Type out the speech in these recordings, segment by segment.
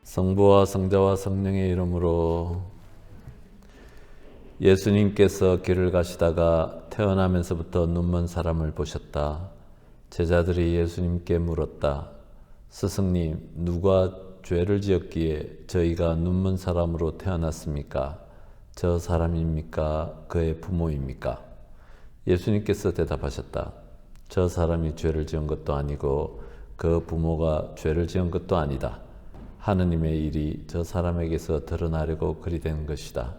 성부와 성자와 성령의 이름으로. 예수님께서 길을 가시다가 태어나면서부터 눈먼 사람을 보셨다. 제자들이 예수님께 물었다. 스승님, 누가 죄를 지었기에 저희가 눈먼 사람으로 태어났습니까? 저 사람입니까? 그의 부모입니까? 예수님께서 대답하셨다. 저 사람이 죄를 지은 것도 아니고 그 부모가 죄를 지은 것도 아니다. 하느님의 일이 저 사람에게서 드러나려고 그리 된 것이다.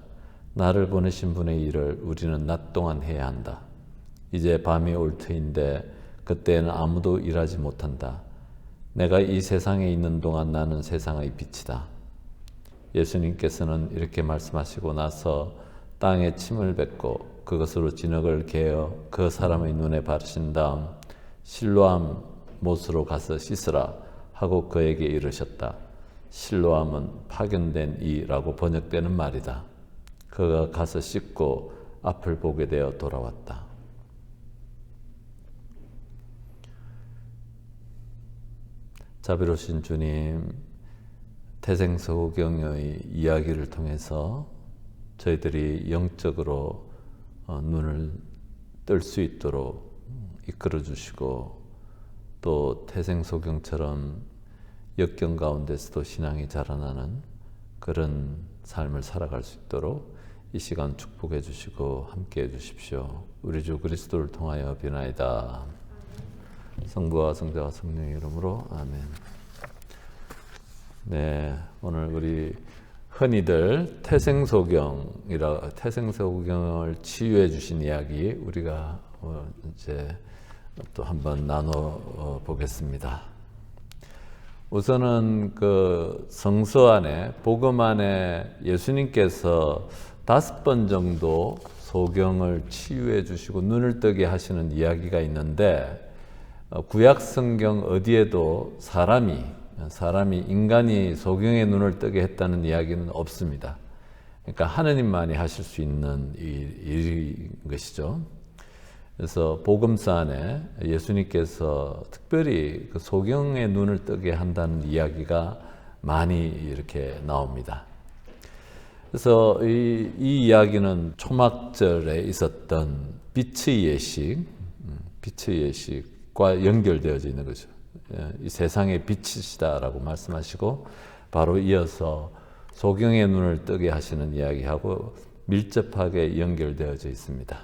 나를 보내신 분의 일을 우리는 낮 동안 해야 한다. 이제 밤이 올 터인데 그때는 아무도 일하지 못한다. 내가 이 세상에 있는 동안 나는 세상의 빛이다. 예수님께서는 이렇게 말씀하시고 나서 땅에 침을 뱉고 그것으로 진흙을 개어 그 사람의 눈에 바르신 다음 실로암 못으로 가서 씻으라 하고 그에게 이르셨다. 실로암은 파견된 이라고 번역되는 말이다. 그가 가서 씻고 앞을 보게 되어 돌아왔다. 자비로우신 주님, 태생서구경의 이야기를 통해서 저희들이 영적으로 눈을 뜰 수 있도록 이끌어 주시고, 또 태생소경처럼 역경 가운데서도 신앙이 자라나는 그런 삶을 살아갈 수 있도록 이 시간 축복해 주시고 함께 해 주십시오. 우리 주 그리스도를 통하여 비나이다. 성부와 성자와 성령의 이름으로 아멘. 네, 오늘 우리 흔히들 태생소경을 치유해 주신 이야기 우리가 이제 또 한번 나눠 보겠습니다. 우선은 그 성서 안에, 복음 안에 예수님께서 5번 정도 소경을 치유해 주시고 눈을 뜨게 하시는 이야기가 있는데, 구약 성경 어디에도 인간이 소경의 눈을 뜨게 했다는 이야기는 없습니다. 그러니까 하느님만이 하실 수 있는 일인 것이죠. 그래서 복음서 안에 예수님께서 특별히 그 소경의 눈을 뜨게 한다는 이야기가 많이 이렇게 나옵니다. 그래서 이 이야기는 초막절에 있었던 빛의 예식과 연결되어져 있는 거죠. 이 세상의 빛이시다라고 말씀하시고 바로 이어서 소경의 눈을 뜨게 하시는 이야기하고 밀접하게 연결되어져 있습니다.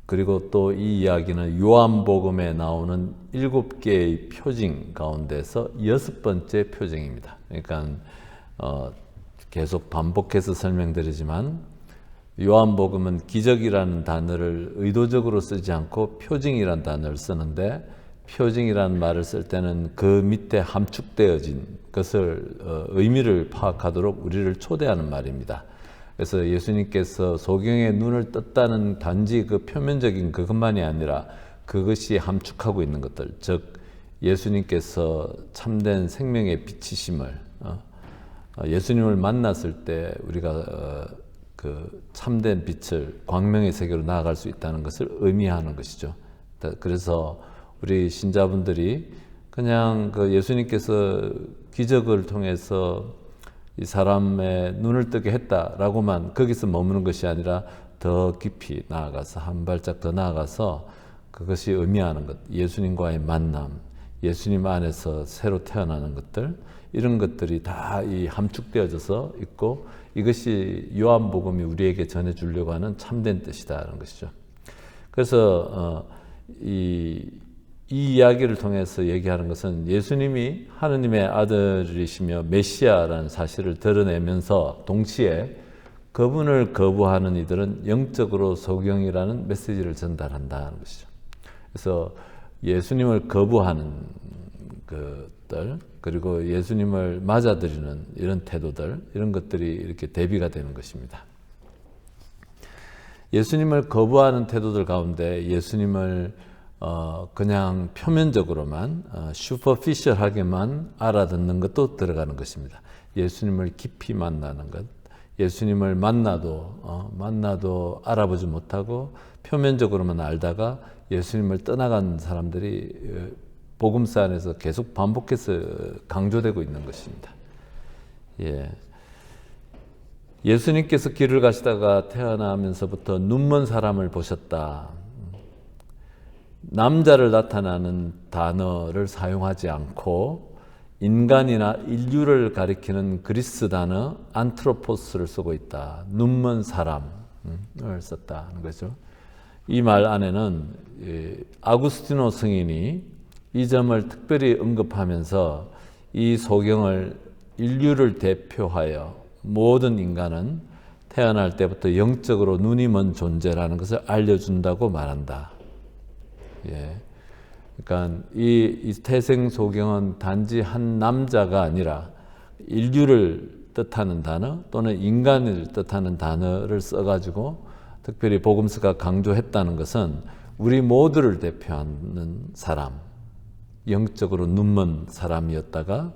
그리고 또 이 이야기는 요한복음에 나오는 7개의 표징 가운데서 6번째 표징입니다. 그러니까 계속 반복해서 설명드리지만 요한복음은 기적이라는 단어를 의도적으로 쓰지 않고 표징이라는 단어를 쓰는데, 표징이라는 말을 쓸 때는 그 밑에 함축되어진 것을 의미를 파악하도록 우리를 초대하는 말입니다. 그래서 예수님께서 소경의 눈을 떴다는 단지 그 표면적인 그것만이 아니라 그것이 함축하고 있는 것들, 즉 예수님께서 참된 생명의 빛이심을, 예수님을 만났을 때 우리가 그 참된 빛을, 광명의 세계로 나아갈 수 있다는 것을 의미하는 것이죠. 그래서 우리 신자분들이 그냥 그 예수님께서 기적을 통해서 이 사람의 눈을 뜨게 했다라고만 거기서 머무는 것이 아니라 더 깊이 나아가서, 한 발짝 더 나아가서 그것이 의미하는 것, 예수님과의 만남, 예수님 안에서 새로 태어나는 것들, 이런 것들이 다 이 함축되어져서 있고, 이것이 요한복음이 우리에게 전해주려고 하는 참된 뜻이다라는 것이죠. 그래서 이 이야기를 통해서 얘기하는 것은 예수님이 하느님의 아들이시며 메시아라는 사실을 드러내면서 동시에 그분을 거부하는 이들은 영적으로 소경이라는 메시지를 전달한다는 것이죠. 그래서 예수님을 거부하는 것들, 그리고 예수님을 맞아들이는 이런 태도들, 이런 것들이 이렇게 대비가 되는 것입니다. 예수님을 거부하는 태도들 가운데 예수님을 그냥 표면적으로만, 슈퍼피셜하게만 알아듣는 것도 들어가는 것입니다. 예수님을 깊이 만나는 것, 예수님을 만나도 알아보지 못하고 표면적으로만 알다가 예수님을 떠나간 사람들이 복음서 안에서 계속 반복해서 강조되고 있는 것입니다. 예. 예수님께서 길을 가시다가 태어나면서부터 눈먼 사람을 보셨다. 남자를 나타나는 단어를 사용하지 않고 인간이나 인류를 가리키는 그리스 단어 안트로포스를 쓰고 있다. 눈먼 사람을 썼다는 거죠. 이 말 안에는 아구스티노 성인이 이 점을 특별히 언급하면서 이 소경을 인류를 대표하여 모든 인간은 태어날 때부터 영적으로 눈이 먼 존재라는 것을 알려준다고 말한다. 예. 그러니까 이 태생 소경은 단지 한 남자가 아니라 인류를 뜻하는 단어 또는 인간을 뜻하는 단어를 써가지고 특별히 복음서가 강조했다는 것은 우리 모두를 대표하는 사람, 영적으로 눈먼 사람이었다가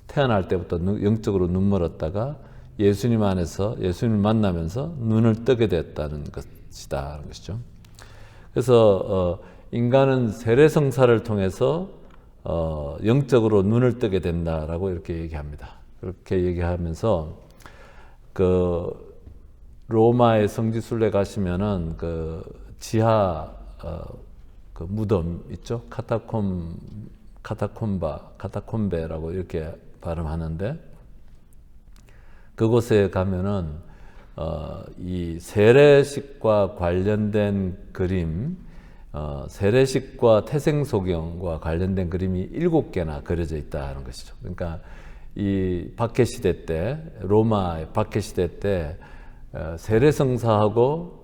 태어날 때부터 영적으로 눈멀었다가 예수님 안에서 예수님을 만나면서 눈을 뜨게 됐다는 것이다. 것이죠. 그래서 인간은 세례성사를 통해서 영적으로 눈을 뜨게 된다라고 이렇게 얘기합니다. 그렇게 얘기하면서 그 로마의 성지순례 가시면은 그 지하 그 무덤 있죠? 카타콤베라고 이렇게 발음하는데 그곳에 가면은 이 세례식과 관련된 그림, 세례식과 태생소경과 관련된 그림이 7개나 그려져 있다는 것이죠. 그러니까 이 박해시대 때, 로마의 박해시대 때 세례성사하고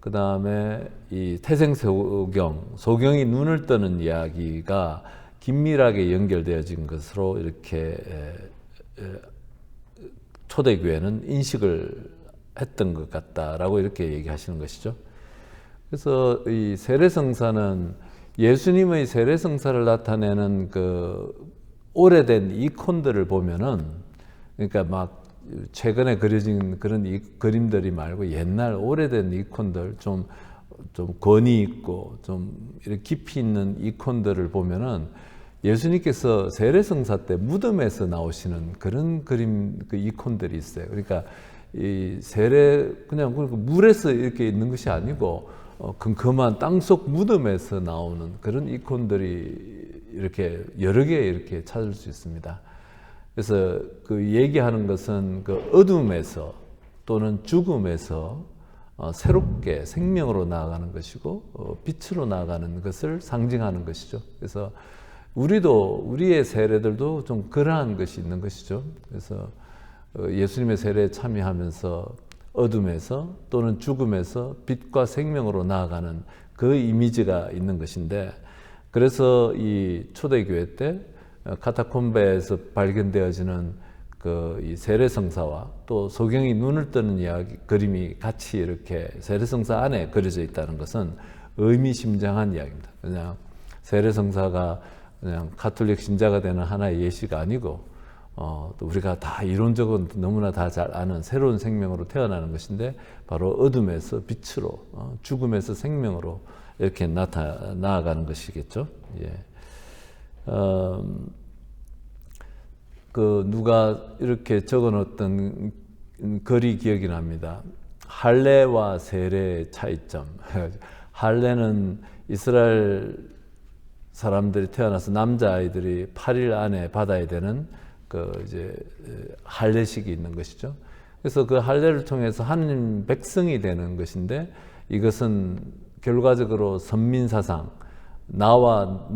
그 다음에 이 태생소경, 소경이 눈을 뜨는 이야기가 긴밀하게 연결되어진 것으로 이렇게 초대교회는 인식을 했던 것 같다라고 이렇게 얘기하시는 것이죠. 그래서 이 세례성사는 예수님의 세례성사를 나타내는 그 오래된 이콘들을 보면은 그러니까 막 최근에 그려진 그런 그림들이 말고 옛날 오래된 이콘들 좀 권위 있고 좀 이렇게 깊이 있는 이콘들을 보면은 예수님께서 세례성사 때 무덤에서 나오시는 그런 그림 그 이콘들이 있어요. 그러니까 이 세례 그냥 물에서 이렇게 있는 것이 아니고 금컴한 땅속 무덤에서 나오는 그런 이콘들이 이렇게 여러 개 이렇게 찾을 수 있습니다. 그래서 그 얘기하는 것은 그 어둠에서 또는 죽음에서 새롭게 생명으로 나아가는 것이고 빛으로 나아가는 것을 상징하는 것이죠. 그래서 우리의 세례들도 좀 그러한 것이 있는 것이죠. 그래서 예수님의 세례에 참여하면서 어둠에서 또는 죽음에서 빛과 생명으로 나아가는 그 이미지가 있는 것인데 그래서 이 초대교회 때 카타콤베에서 발견되어지는 그 이 세례성사와 또 소경이 눈을 뜨는 이야기 그림이 같이 이렇게 세례성사 안에 그려져 있다는 것은 의미심장한 이야기입니다. 그냥 세례성사가 그냥 가톨릭 신자가 되는 하나의 예시가 아니고 또 우리가 다 이론적으로 너무나 다 잘 아는 새로운 생명으로 태어나는 것인데 바로 어둠에서 빛으로 죽음에서 생명으로 이렇게 나아가는 것이겠죠. 예. 그 누가 이렇게 적어놓았던 글이 기억이 납니다. 할례와 세례의 차이점. 할례는 이스라엘 사람들이 태어나서 남자아이들이 8일 안에 받아야 되는 그 이제 할례식이 있는 것이죠. 그래서 그 할례를 통해서 하느님 백성이 되는 것인데 이것은 결과적으로 선민사상, 나와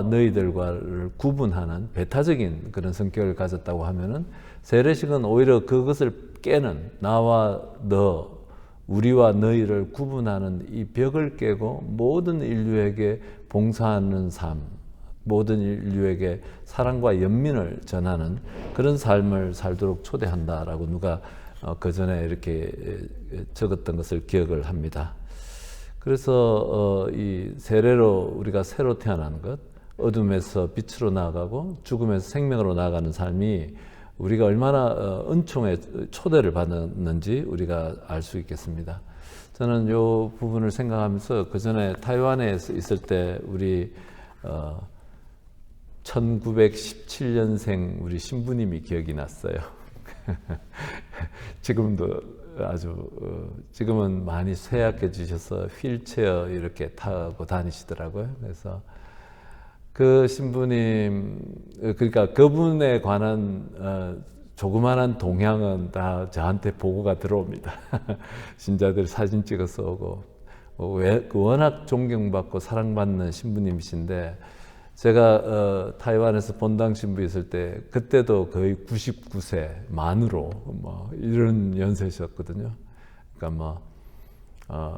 너희들과를 구분하는 배타적인 그런 성격을 가졌다고 하면은 세례식은 오히려 그것을 깨는 나와 너, 우리와 너희를 구분하는 이 벽을 깨고 모든 인류에게 봉사하는 삶, 모든 인류에게 사랑과 연민을 전하는 그런 삶을 살도록 초대한다라고 누가 그 전에 이렇게 적었던 것을 기억을 합니다. 그래서 이 세례로 우리가 새로 태어나는 것, 어둠에서 빛으로 나아가고 죽음에서 생명으로 나아가는 삶이 우리가 얼마나 은총의 초대를 받았는지 우리가 알 수 있겠습니다. 저는 이 부분을 생각하면서 그 전에 타이완에 있을 때 우리 1917년생 우리 신부님이 기억이 났어요. 지금도 아주 지금은 많이 쇠약해지셔서 휠체어 이렇게 타고 다니시더라고요. 그래서 그 신부님, 그러니까 그분에 관한 조그마한 동향은 다 저한테 보고가 들어옵니다. 신자들 사진 찍어서 오고, 워낙 존경받고 사랑받는 신부님이신데, 제가 타이완에서 본당 신부 있을 때 그때도 거의 99세 만으로 뭐 이런 연세셨거든요. 그러니까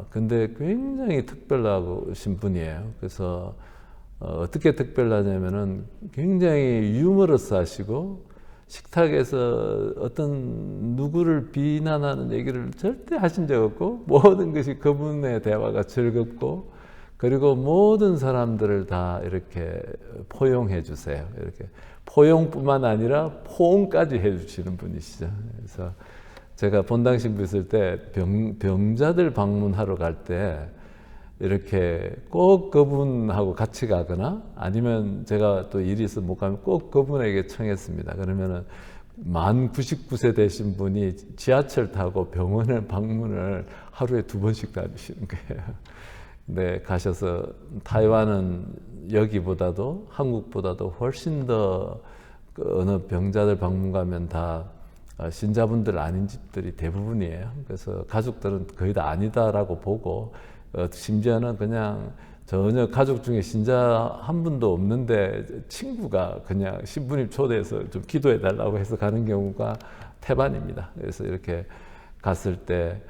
근데 굉장히 특별하고 신분이에요. 그래서 어떻게 특별하냐면은 굉장히 유머러스하시고 식탁에서 어떤 누구를 비난하는 얘기를 절대 하신 적 없고 모든 것이 그분의 대화가 즐겁고 그리고 모든 사람들을 다 이렇게 포용해 주세요. 이렇게 포용뿐만 아니라 포옹까지 해주시는 분이시죠. 그래서 제가 본당 신부 있을 때 병자들 방문하러 갈 때 이렇게 꼭 그분하고 같이 가거나 아니면 제가 또 일이 있어 못 가면 꼭 그분에게 청했습니다. 그러면은 만 99세 되신 분이 지하철 타고 병원을 방문을 하루에 2번씩 다니시는 거예요. 네, 가셔서 타이완은 여기보다도 한국보다도 훨씬 더 어느 병자들 방문 가면 다 신자분들 아닌 집들이 대부분이에요. 그래서 가족들은 거의 다 아니다라고 보고 심지어는 그냥 전혀 가족 중에 신자 한 분도 없는데 친구가 그냥 신부님 초대해서 좀 기도해 달라고 해서 가는 경우가 태반입니다. 그래서 이렇게 갔을 때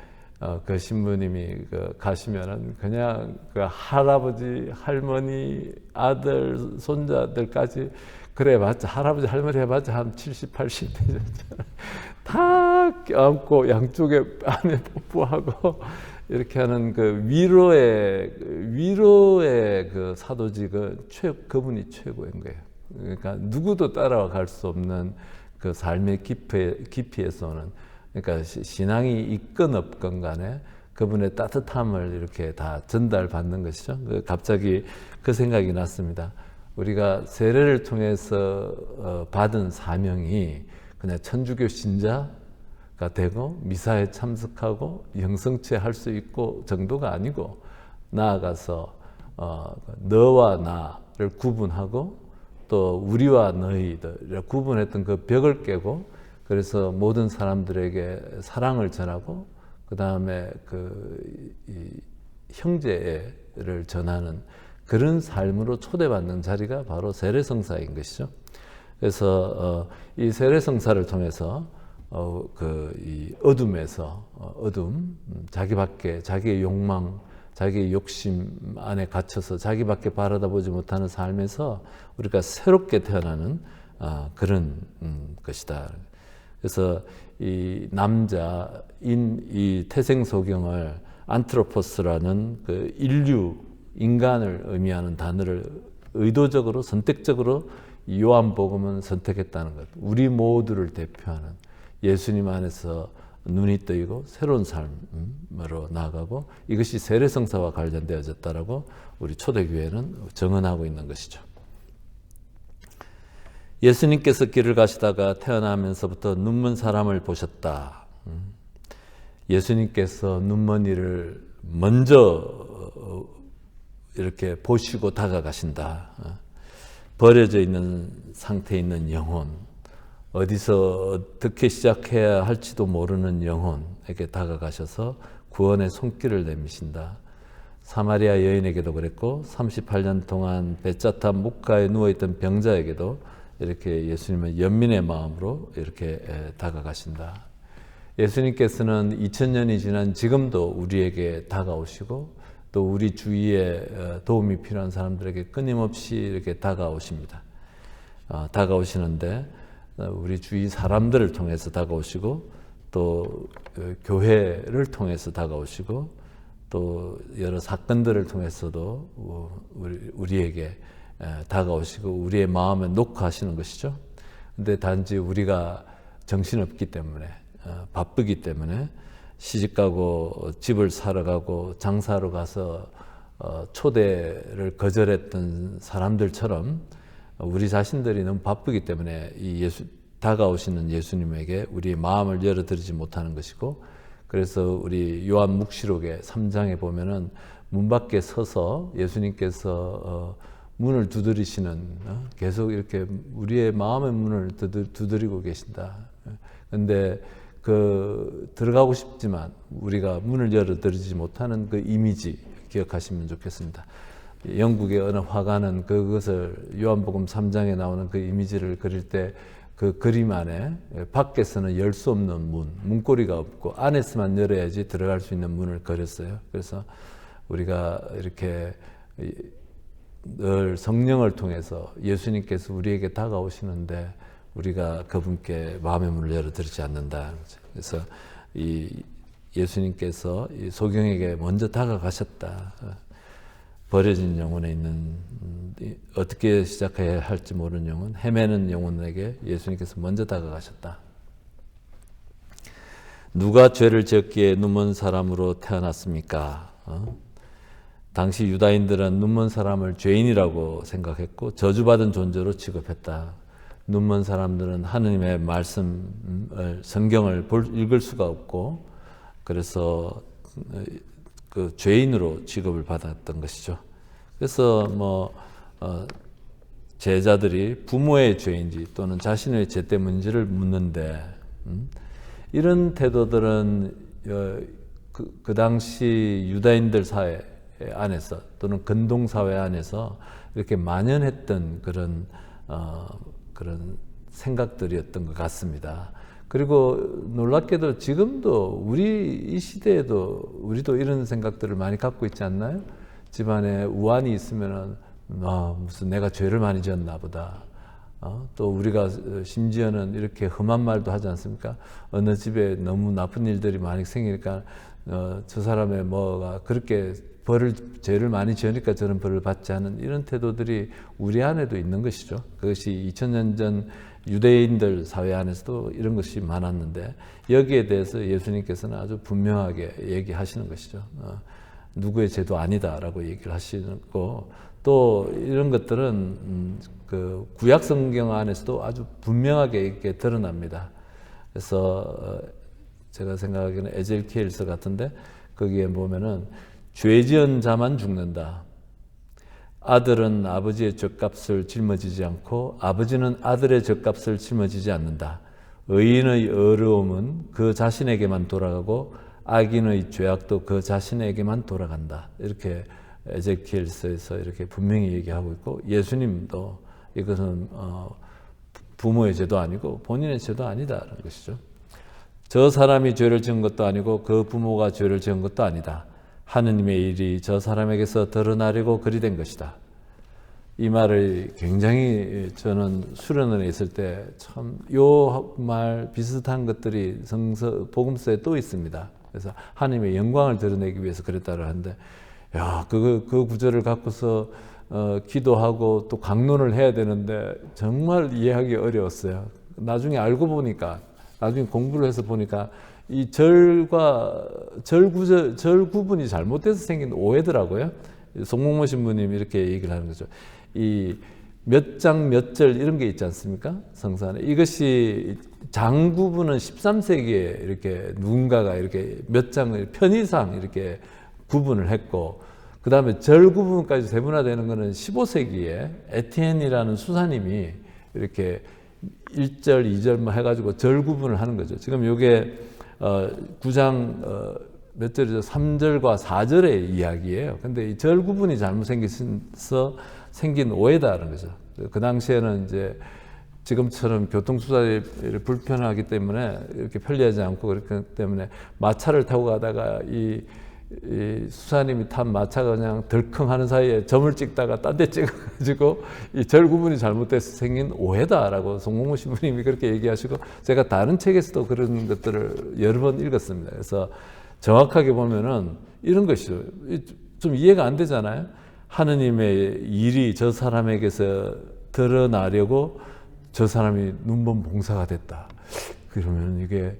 그 신부님이 가시면은 그냥 그 할아버지, 할머니, 아들, 손자들까지 그래 봤자 할아버지, 할머니 해봤자 한 70, 80 되셨잖아요. 다 껴안고 양쪽에 안에 뽀뽀하고 이렇게 하는 그 위로의 그 사도직은 그분이 최고인 거예요. 그러니까 누구도 따라갈 수 없는 그 삶의 깊이에서 오는 그러니까 신앙이 있건 없건 간에 그분의 따뜻함을 이렇게 다 전달받는 것이죠. 갑자기 그 생각이 났습니다. 우리가 세례를 통해서 받은 사명이 그냥 천주교 신자가 되고 미사에 참석하고 영성체 할 수 있고 정도가 아니고 나아가서 너와 나를 구분하고 또 우리와 너희들을 구분했던 그 벽을 깨고 그래서 모든 사람들에게 사랑을 전하고 그 다음에 이 형제를 전하는 그런 삶으로 초대받는 자리가 바로 세례성사인 것이죠. 그래서 이 세례성사를 통해서 이 어둠에서 자기의 욕망, 자기의 욕심 안에 갇혀서 자기밖에 바라다보지 못하는 삶에서 우리가 새롭게 태어나는 그런 것이다. 그래서 이 남자인 이 태생소경을 안트로포스라는 그 인간을 의미하는 단어를 의도적으로 선택적으로 요한복음은 선택했다는 것. 우리 모두를 대표하는 예수님 안에서 눈이 뜨이고 새로운 삶으로 나아가고 이것이 세례성사와 관련되어졌다라고 우리 초대교회는 정언하고 있는 것이죠. 예수님께서 길을 가시다가 태어나면서부터 눈먼 사람을 보셨다. 예수님께서 눈먼 이를 먼저 이렇게 보시고 다가가신다. 버려져 있는 상태에 있는 영혼, 어디서 어떻게 시작해야 할지도 모르는 영혼에게 다가가셔서 구원의 손길을 내미신다. 사마리아 여인에게도 그랬고 38년 동안 배짜탑 묵가에 누워있던 병자에게도 이렇게 예수님은 연민의 마음으로 이렇게 다가가신다. 예수님께서는 2000년이 지난 지금도 우리에게 다가오시고 또 우리 주위에 도움이 필요한 사람들에게 끊임없이 이렇게 다가오십니다. 다가오시는데 우리 주위 사람들을 통해서 다가오시고 또 교회를 통해서 다가오시고 또 여러 사건들을 통해서도 우리에게 다가오시고 우리의 마음에 녹화하시는 것이죠. 근데 단지 우리가 정신없기 때문에 바쁘기 때문에 시집가고 집을 사러 가고 장사하러 가서 초대를 거절했던 사람들처럼 우리 자신들이 너무 바쁘기 때문에 이 다가오시는 예수님에게 우리의 마음을 열어드리지 못하는 것이고, 그래서 우리 요한 묵시록의 3장에 보면은 문 밖에 서서 예수님께서 문을 두드리시는, 계속 이렇게 우리의 마음의 문을 두드리고 계신다. 근데 들어가고 싶지만 우리가 문을 열어드리지 못하는 그 이미지 기억하시면 좋겠습니다. 영국의 어느 화가는 그것을 요한복음 3장에 나오는 그 이미지를 그릴 때 그 그림 안에 밖에서는 열 수 없는 문고리가 없고 안에서만 열어야지 들어갈 수 있는 문을 그렸어요. 그래서 우리가 이렇게 늘 성령을 통해서 예수님께서 우리에게 다가오시는데 우리가 그분께 마음의 문을 열어드리지 않는다. 그래서 이 예수님께서 이 소경에게 먼저 다가가셨다. 버려진 영혼에 있는, 어떻게 시작해야 할지 모르는 영혼, 헤매는 영혼에게 예수님께서 먼저 다가가셨다. 누가 죄를 지었기에 눈먼 사람으로 태어났습니까? 당시 유다인들은 눈먼 사람을 죄인이라고 생각했고 저주받은 존재로 취급했다. 눈먼 사람들은 하느님의 말씀을, 성경을 읽을 수가 없고, 그래서 그 죄인으로 취급을 받았던 것이죠. 그래서 제자들이 부모의 죄인지 또는 자신의 죄 때문인지를 묻는데, 이런 태도들은 그 당시 유다인들 사회 안에서 또는 근동 사회 안에서 이렇게 만연했던 그런 생각들이었던 것 같습니다. 그리고 놀랍게도 지금도 우리 이 시대에도 우리도 이런 생각들을 많이 갖고 있지 않나요? 집안에 우환이 있으면은 무슨 내가 죄를 많이 지었나 보다. 또 우리가 심지어는 이렇게 험한 말도 하지 않습니까? 어느 집에 너무 나쁜 일들이 많이 생기니까 저 사람의 뭐가 그렇게 죄를 많이 지으니까 저런 벌을 받지 않은 이런 태도들이 우리 안에도 있는 것이죠. 그것이 2000년 전 유대인들 사회 안에서도 이런 것이 많았는데, 여기에 대해서 예수님께서는 아주 분명하게 얘기하시는 것이죠. 누구의 죄도 아니다라고 얘기를 하시고, 또 이런 것들은 그 구약 성경 안에서도 아주 분명하게 이렇게 드러납니다. 그래서 제가 생각하기에는 에젤키엘서 같은데 거기에 보면은 죄 지은 자만 죽는다. 아들은 아버지의 죗값을 짊어지지 않고 아버지는 아들의 죗값을 짊어지지 않는다. 의인의 어려움은 그 자신에게만 돌아가고 악인의 죄악도 그 자신에게만 돌아간다. 이렇게 에제키엘서에서 이렇게 분명히 얘기하고 있고, 예수님도 이것은 부모의 죄도 아니고 본인의 죄도 아니다라는 것이죠. 저 사람이 죄를 지은 것도 아니고 그 부모가 죄를 지은 것도 아니다. 하느님의 일이 저 사람에게서 드러나려고 그리 된 것이다. 이 말을 굉장히 저는 수련원에 있을 때 참 요 말 비슷한 것들이 복음서에 또 있습니다. 그래서 하나님의 영광을 드러내기 위해서 그랬다고 하는데, 야, 그 구절을 갖고서 기도하고 또 강론을 해야 되는데 정말 이해하기 어려웠어요. 나중에 알고 보니까, 나중에 공부를 해서 보니까 이 절 구분이 잘못돼서 생긴 오해더라고요. 송몽모 신부님이 이렇게 얘기를 하는 거죠. 이 몇 장 몇 절 이런 게 있지 않습니까? 성서 안에. 이것이 장 구분은 13세기에 이렇게 누군가가 이렇게 몇 장을 편의상 이렇게 구분을 했고, 그 다음에 절 구분까지 세분화되는 것은 15세기에 에티엔이라는 수사님이 이렇게 1절, 2절만 해가지고 절 구분을 하는 거죠. 지금 요게 9장 몇 절이죠? 3절과 4절의 이야기예요. 근데 이 절 구분이 잘못 생겨서 생긴 오해다라는 거죠. 그 당시에는 이제 지금처럼 교통수단이 불편하기 때문에 이렇게 편리하지 않고 그렇기 때문에 마차를 타고 가다가 이 수사님이 탄 마차가 그냥 덜컹하는 사이에 점을 찍다가 딴 데 찍어가지고 이 절 구분이 잘못돼서 생긴 오해다라고 송몽모 신부님이 그렇게 얘기하시고, 제가 다른 책에서도 그런 것들을 여러 번 읽었습니다. 그래서 정확하게 보면은 이런 것이죠. 좀 이해가 안 되잖아요. 하느님의 일이 저 사람에게서 드러나려고 저 사람이 눈먼 봉사가 됐다. 그러면 이게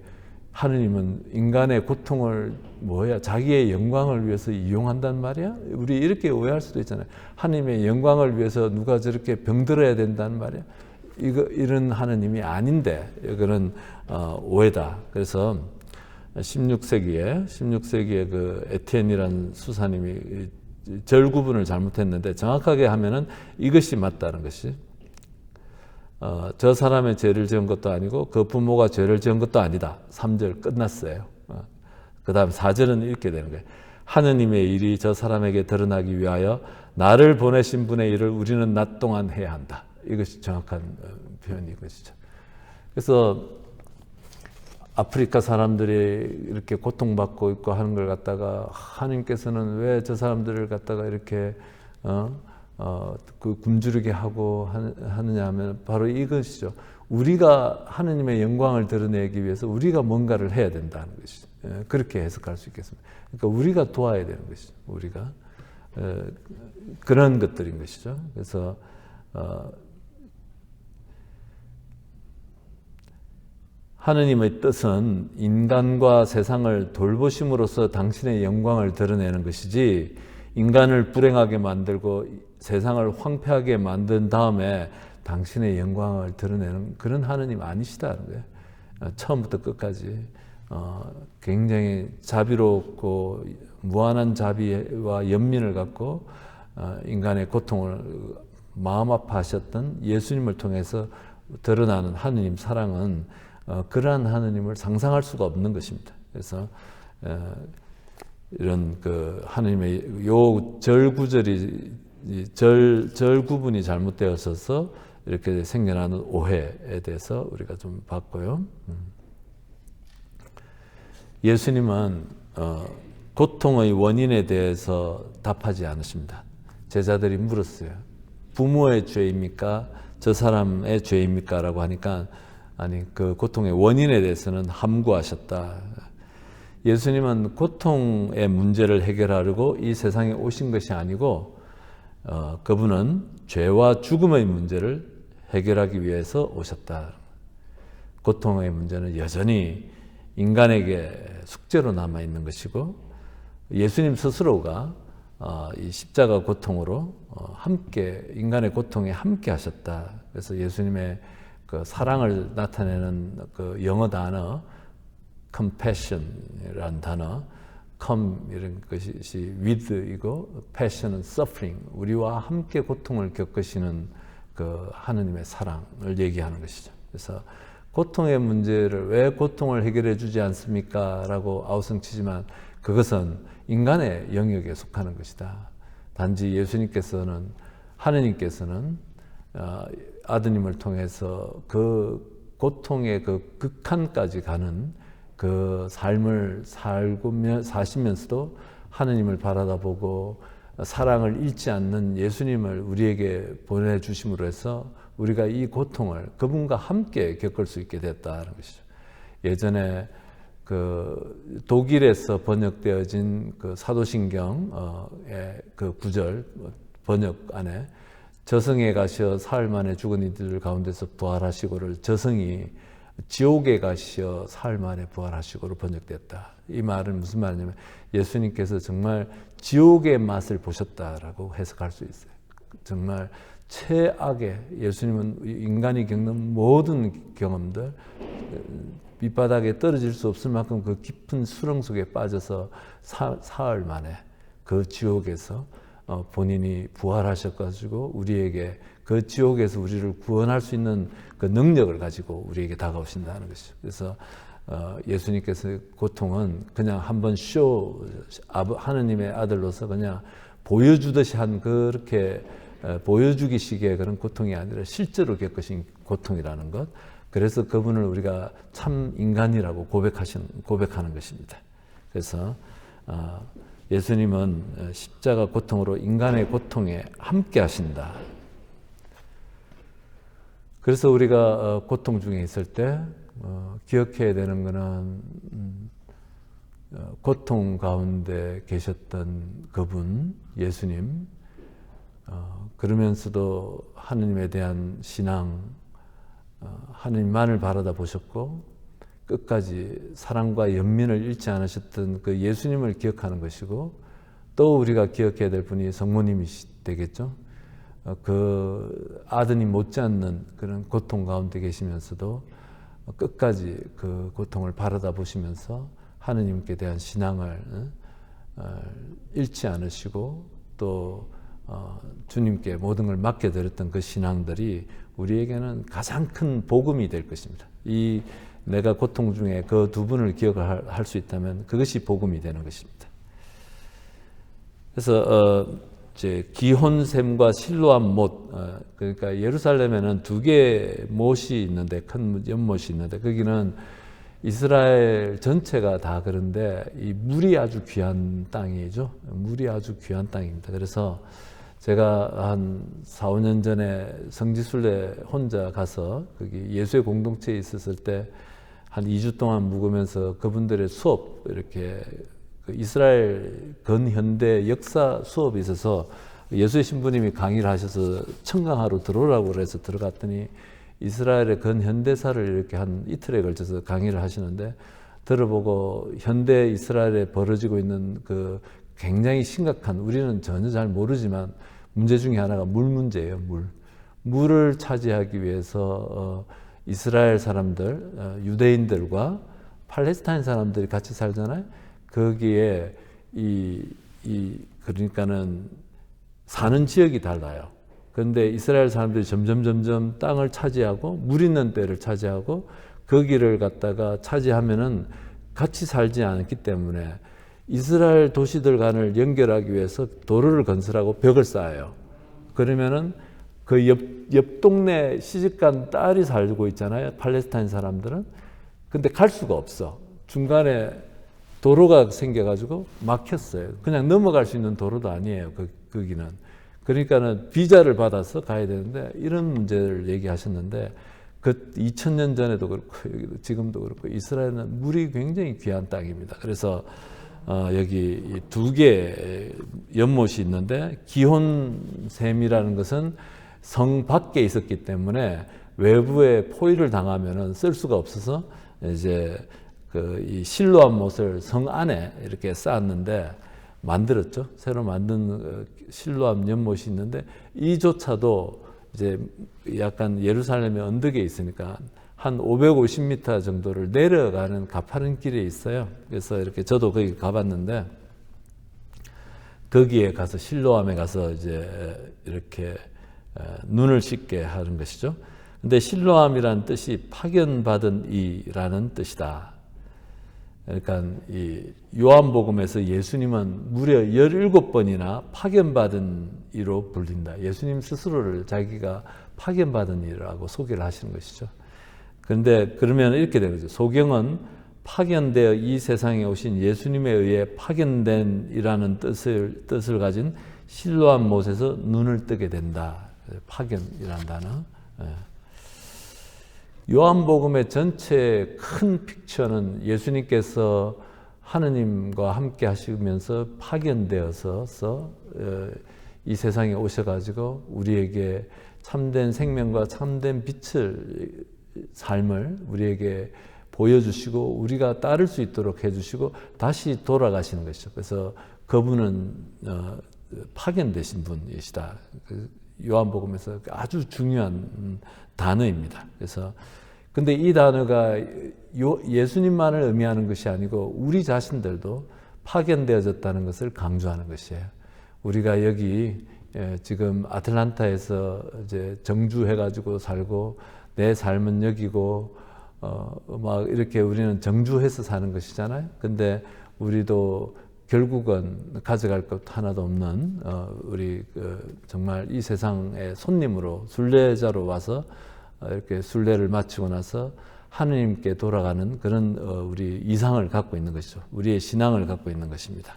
하느님은 인간의 고통을 자기의 영광을 위해서 이용한단 말이야? 우리 이렇게 오해할 수도 있잖아요. 하느님의 영광을 위해서 누가 저렇게 병들어야 된다는 말이야? 이런 하느님이 아닌데, 이거는 오해다. 그래서 16세기에 그 에티엔이라는 수사님이 절 구분을 잘못했는데, 정확하게 하면은 이것이 맞다는 것이, 저 사람의 죄를 지은 것도 아니고 그 부모가 죄를 지은 것도 아니다. 3절 끝났어요. 그 다음 4절은 이렇게 되는 거예요. 하느님의 일이 저 사람에게 드러나기 위하여 나를 보내신 분의 일을 우리는 낮 동안 해야 한다. 이것이 정확한 표현인 것이죠. 그래서 아프리카 사람들이 이렇게 고통받고 있고 하는 걸 갖다가 하느님께서는 왜 저 사람들을 갖다가 이렇게 그 굶주리게 하고 하느냐 하면 바로 이것이죠. 우리가 하느님의 영광을 드러내기 위해서 우리가 뭔가를 해야 된다는 것이죠. 그렇게 해석할 수 있겠습니다. 그러니까 우리가 도와야 되는 것이죠. 우리가 그런 것들인 것이죠. 그래서 하느님의 뜻은 인간과 세상을 돌보심으로써 당신의 영광을 드러내는 것이지, 인간을 불행하게 만들고 세상을 황폐하게 만든 다음에 당신의 영광을 드러내는 그런 하느님 아니시다는 거예요. 처음부터 끝까지 굉장히 자비롭고 무한한 자비와 연민을 갖고 인간의 고통을 마음 아파하셨던 예수님을 통해서 드러나는 하느님 사랑은 그러한 하느님을 상상할 수가 없는 것입니다. 그래서 이런 그 하느님의 요 절 구절이 절 구분이 잘못되어서 이렇게 생겨나는 오해에 대해서 우리가 좀 봤고요. 예수님은 고통의 원인에 대해서 답하지 않으십니다. 제자들이 물었어요. 부모의 죄입니까? 저 사람의 죄입니까? 라고 하니까 아니, 그 고통의 원인에 대해서는 함구하셨다. 예수님은 고통의 문제를 해결하려고 이 세상에 오신 것이 아니고 그분은 죄와 죽음의 문제를 해결하기 위해서 오셨다. 고통의 문제는 여전히 인간에게 숙제로 남아있는 것이고, 예수님 스스로가 이 십자가 고통으로 함께 인간의 고통에 함께 하셨다. 그래서 예수님의 그 사랑을 나타내는 그 영어 단어 compassion이라는 단어, come 이런 것이 with이고 passion은 suffering, 우리와 함께 고통을 겪으시는 그 하느님의 사랑을 얘기하는 것이죠. 그래서 고통의 문제를 왜 고통을 해결해 주지 않습니까? 라고 아우성치지만 그것은 인간의 영역에 속하는 것이다. 단지 예수님께서는, 하느님께서는 아드님을 통해서 그 고통의 그 극한까지 가는 그 삶을 사시면서도 하느님을 바라다보고 사랑을 잃지 않는 예수님을 우리에게 보내주심으로 해서 우리가 이 고통을 그분과 함께 겪을 수 있게 됐다는 것이죠. 예전에 그 독일에서 번역되어진 그 사도신경의 그 구절 번역 안에 저승에 가시어 사흘 만에 죽은 이들 가운데서 부활하시고를 저승이 지옥에 가시어 사흘 만에 부활하시고로 번역됐다. 이 말은 무슨 말이냐면 예수님께서 정말 지옥의 맛을 보셨다라고 해석할 수 있어요. 정말 최악의, 예수님은 인간이 겪는 모든 경험들, 밑바닥에 떨어질 수 없을 만큼 그 깊은 수렁 속에 빠져서 사흘 만에 그 지옥에서 본인이 부활하셔가지고 우리에게 그 지옥에서 우리를 구원할 수 있는 그 능력을 가지고 우리에게 다가오신다는 것이죠. 그래서 예수님께서의 고통은 그냥 한번 하느님의 아들로서 그냥 보여주듯이 한 그렇게 보여주기식의 그런 고통이 아니라 실제로 겪으신 고통이라는 것. 그래서 그분을 우리가 참 인간이라고 고백하는 것입니다. 그래서 예수님은 십자가 고통으로 인간의 고통에 함께 하신다. 그래서 우리가 고통 중에 있을 때 기억해야 되는 것은 고통 가운데 계셨던 그분, 예수님, 그러면서도 하느님에 대한 신앙, 하느님만을 바라다 보셨고 끝까지 사랑과 연민을 잃지 않으셨던 그 예수님을 기억하는 것이고, 또 우리가 기억해야 될 분이 성모님이 되겠죠. 그 아드님 못지않는 그런 고통 가운데 계시면서도 끝까지 그 고통을 바라다 보시면서 하느님께 대한 신앙을 잃지 않으시고 또 주님께 모든 걸 맡겨드렸던 그 신앙들이 우리에게는 가장 큰 복음이 될 것입니다. 이 내가 고통 중에 그 두 분을 기억을 할 수 있다면 그것이 복음이 되는 것입니다. 그래서 이제 기혼샘과 실로암 못, 그러니까 예루살렘에는 두 개의 못이 있는데, 큰 연못이 있는데, 거기는 이스라엘 전체가 다 그런데 이 물이 아주 귀한 땅이죠. 물이 아주 귀한 땅입니다. 그래서 제가 한 4, 5년 전에 성지순례 혼자 가서 거기 예수의 공동체에 있었을 때 한 2주 동안 묵으면서 그분들의 수업, 이렇게 그 이스라엘 근현대 역사 수업이 있어서 예수의 신부님이 강의를 하셔서 청강하러 들어오라고 그래서 들어갔더니 이스라엘의 근현대사를 이렇게 한 이틀에 걸쳐서 강의를 하시는데, 들어보고 현대 이스라엘에 벌어지고 있는 그 굉장히 심각한, 우리는 전혀 잘 모르지만 문제 중에 하나가 물 문제예요. 물을 차지하기 위해서 이스라엘 사람들, 유대인들과 팔레스타인 사람들이 같이 살잖아요. 거기에 그러니까는 사는 지역이 달라요. 그런데 이스라엘 사람들이 점점 땅을 차지하고 물 있는 데를 차지하고 거기를 갖다가 차지하면은 같이 살지 않기 때문에 이스라엘 도시들 간을 연결하기 위해서 도로를 건설하고 벽을 쌓아요. 그러면은 그 옆 동네 시집간 딸이 살고 있잖아요. 팔레스타인 사람들은. 근데 갈 수가 없어. 중간에 도로가 생겨가지고 막혔어요. 그냥 넘어갈 수 있는 도로도 아니에요. 거기는. 그러니까는 비자를 받아서 가야 되는데 이런 문제를 얘기하셨는데, 그 2000년 전에도 그렇고 지금도 그렇고 이스라엘은 물이 굉장히 귀한 땅입니다. 그래서 여기 두 개의 연못이 있는데, 기혼샘이라는 것은 성 밖에 있었기 때문에 외부에 포위를 당하면은 쓸 수가 없어서 이제 이 실로암 못을 성 안에 이렇게 쌓았는데, 만들었죠. 새로 만든 실로암 연못이 있는데, 이조차도 이제 약간 예루살렘의 언덕에 있으니까 한 550m 정도를 내려가는 가파른 길에 있어요. 그래서 이렇게 저도 거기 가봤는데, 거기에 가서 실로암에 가서 이제 이렇게 눈을 씻게 하는 것이죠. 근데 실로암이라는 뜻이 파견받은 이라는 뜻이다. 그러니까 이 요한복음에서 예수님은 무려 17번이나 파견받은 이로 불린다. 예수님 스스로를 자기가 파견받은 이라고 소개를 하시는 것이죠. 그런데 그러면 이렇게 되는 거죠. 소경은 파견되어 이 세상에 오신 예수님에 의해 파견된 이라는 뜻을 가진 실로암 못에서 눈을 뜨게 된다. 파견이라는 단어. 요한복음의 전체 큰 픽처는 예수님께서 하느님과 함께 하시면서 파견되어서 이 세상에 오셔가지고 우리에게 참된 생명과 참된 빛을 삶을 우리에게 보여주시고 우리가 따를 수 있도록 해주시고 다시 돌아가시는 것이죠. 그래서 그분은 파견되신 분이시다. 요한복음에서 아주 중요한 단어입니다. 그래서 근데 이 단어가 예수님만을 의미하는 것이 아니고 우리 자신들도 파견되어졌다는 것을 강조하는 것이에요. 우리가 여기 지금 아틀란타에서 이제 정주해가지고 살고 내 삶은 여기고 막 이렇게 우리는 정주해서 사는 것이잖아요. 근데 우리도 결국은 가져갈 것 하나도 없는 우리 정말 이 세상의 손님으로 순례자로 와서 이렇게 순례를 마치고 나서 하느님께 돌아가는 그런 우리 이상을 갖고 있는 것이죠. 우리의 신앙을 갖고 있는 것입니다.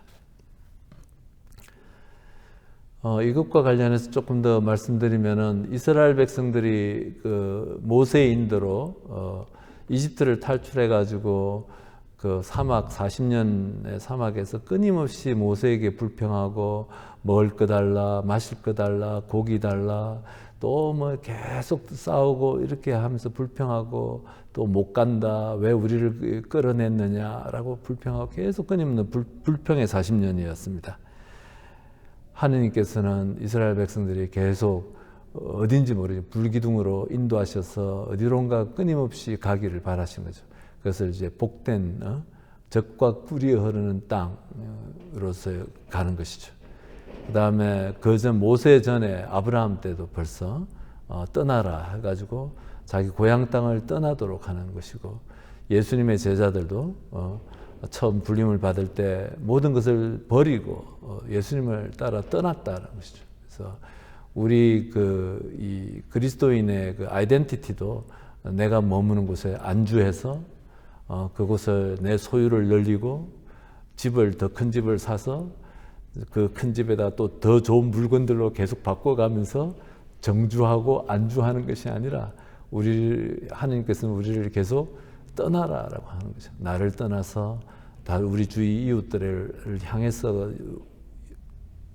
이것과 관련해서 조금 더 말씀드리면은 이스라엘 백성들이 그 모세의 인도로 이집트를 탈출해 가지고 그 사막 40년의 사막에서 끊임없이 모세에게 불평하고 먹을 거 달라, 마실 거 달라, 고기 달라, 또 뭐 계속 싸우고 이렇게 하면서 불평하고 또 못 간다. 왜 우리를 끌어냈느냐라고 불평하고 계속 끊임없는 불평의 40년이었습니다. 하느님께서는 이스라엘 백성들이 계속 어딘지 모르게 불기둥으로 인도하셔서 어디론가 끊임없이 가기를 바라신 거죠. 그것을 이제 복된 젖과 꿀이 흐르는 땅으로서 가는 것이죠. 그 다음에 그 전 모세 전에 아브라함 때도 벌써 떠나라 해가지고 자기 고향 땅을 떠나도록 하는 것이고, 예수님의 제자들도 처음 불림을 받을 때 모든 것을 버리고 예수님을 따라 떠났다는 것이죠. 그래서 우리 이 그리스도인의 그 아이덴티티도 내가 머무는 곳에 안주해서 그곳을 내 소유를 늘리고 집을 더 큰 집을 사서 그 큰 집에다 또 더 좋은 물건들로 계속 바꿔가면서 정주하고 안주하는 것이 아니라 하나님께서는 우리를 계속 떠나라라고 하는 거죠. 나를 떠나서 다 우리 주위 이웃들을 향해서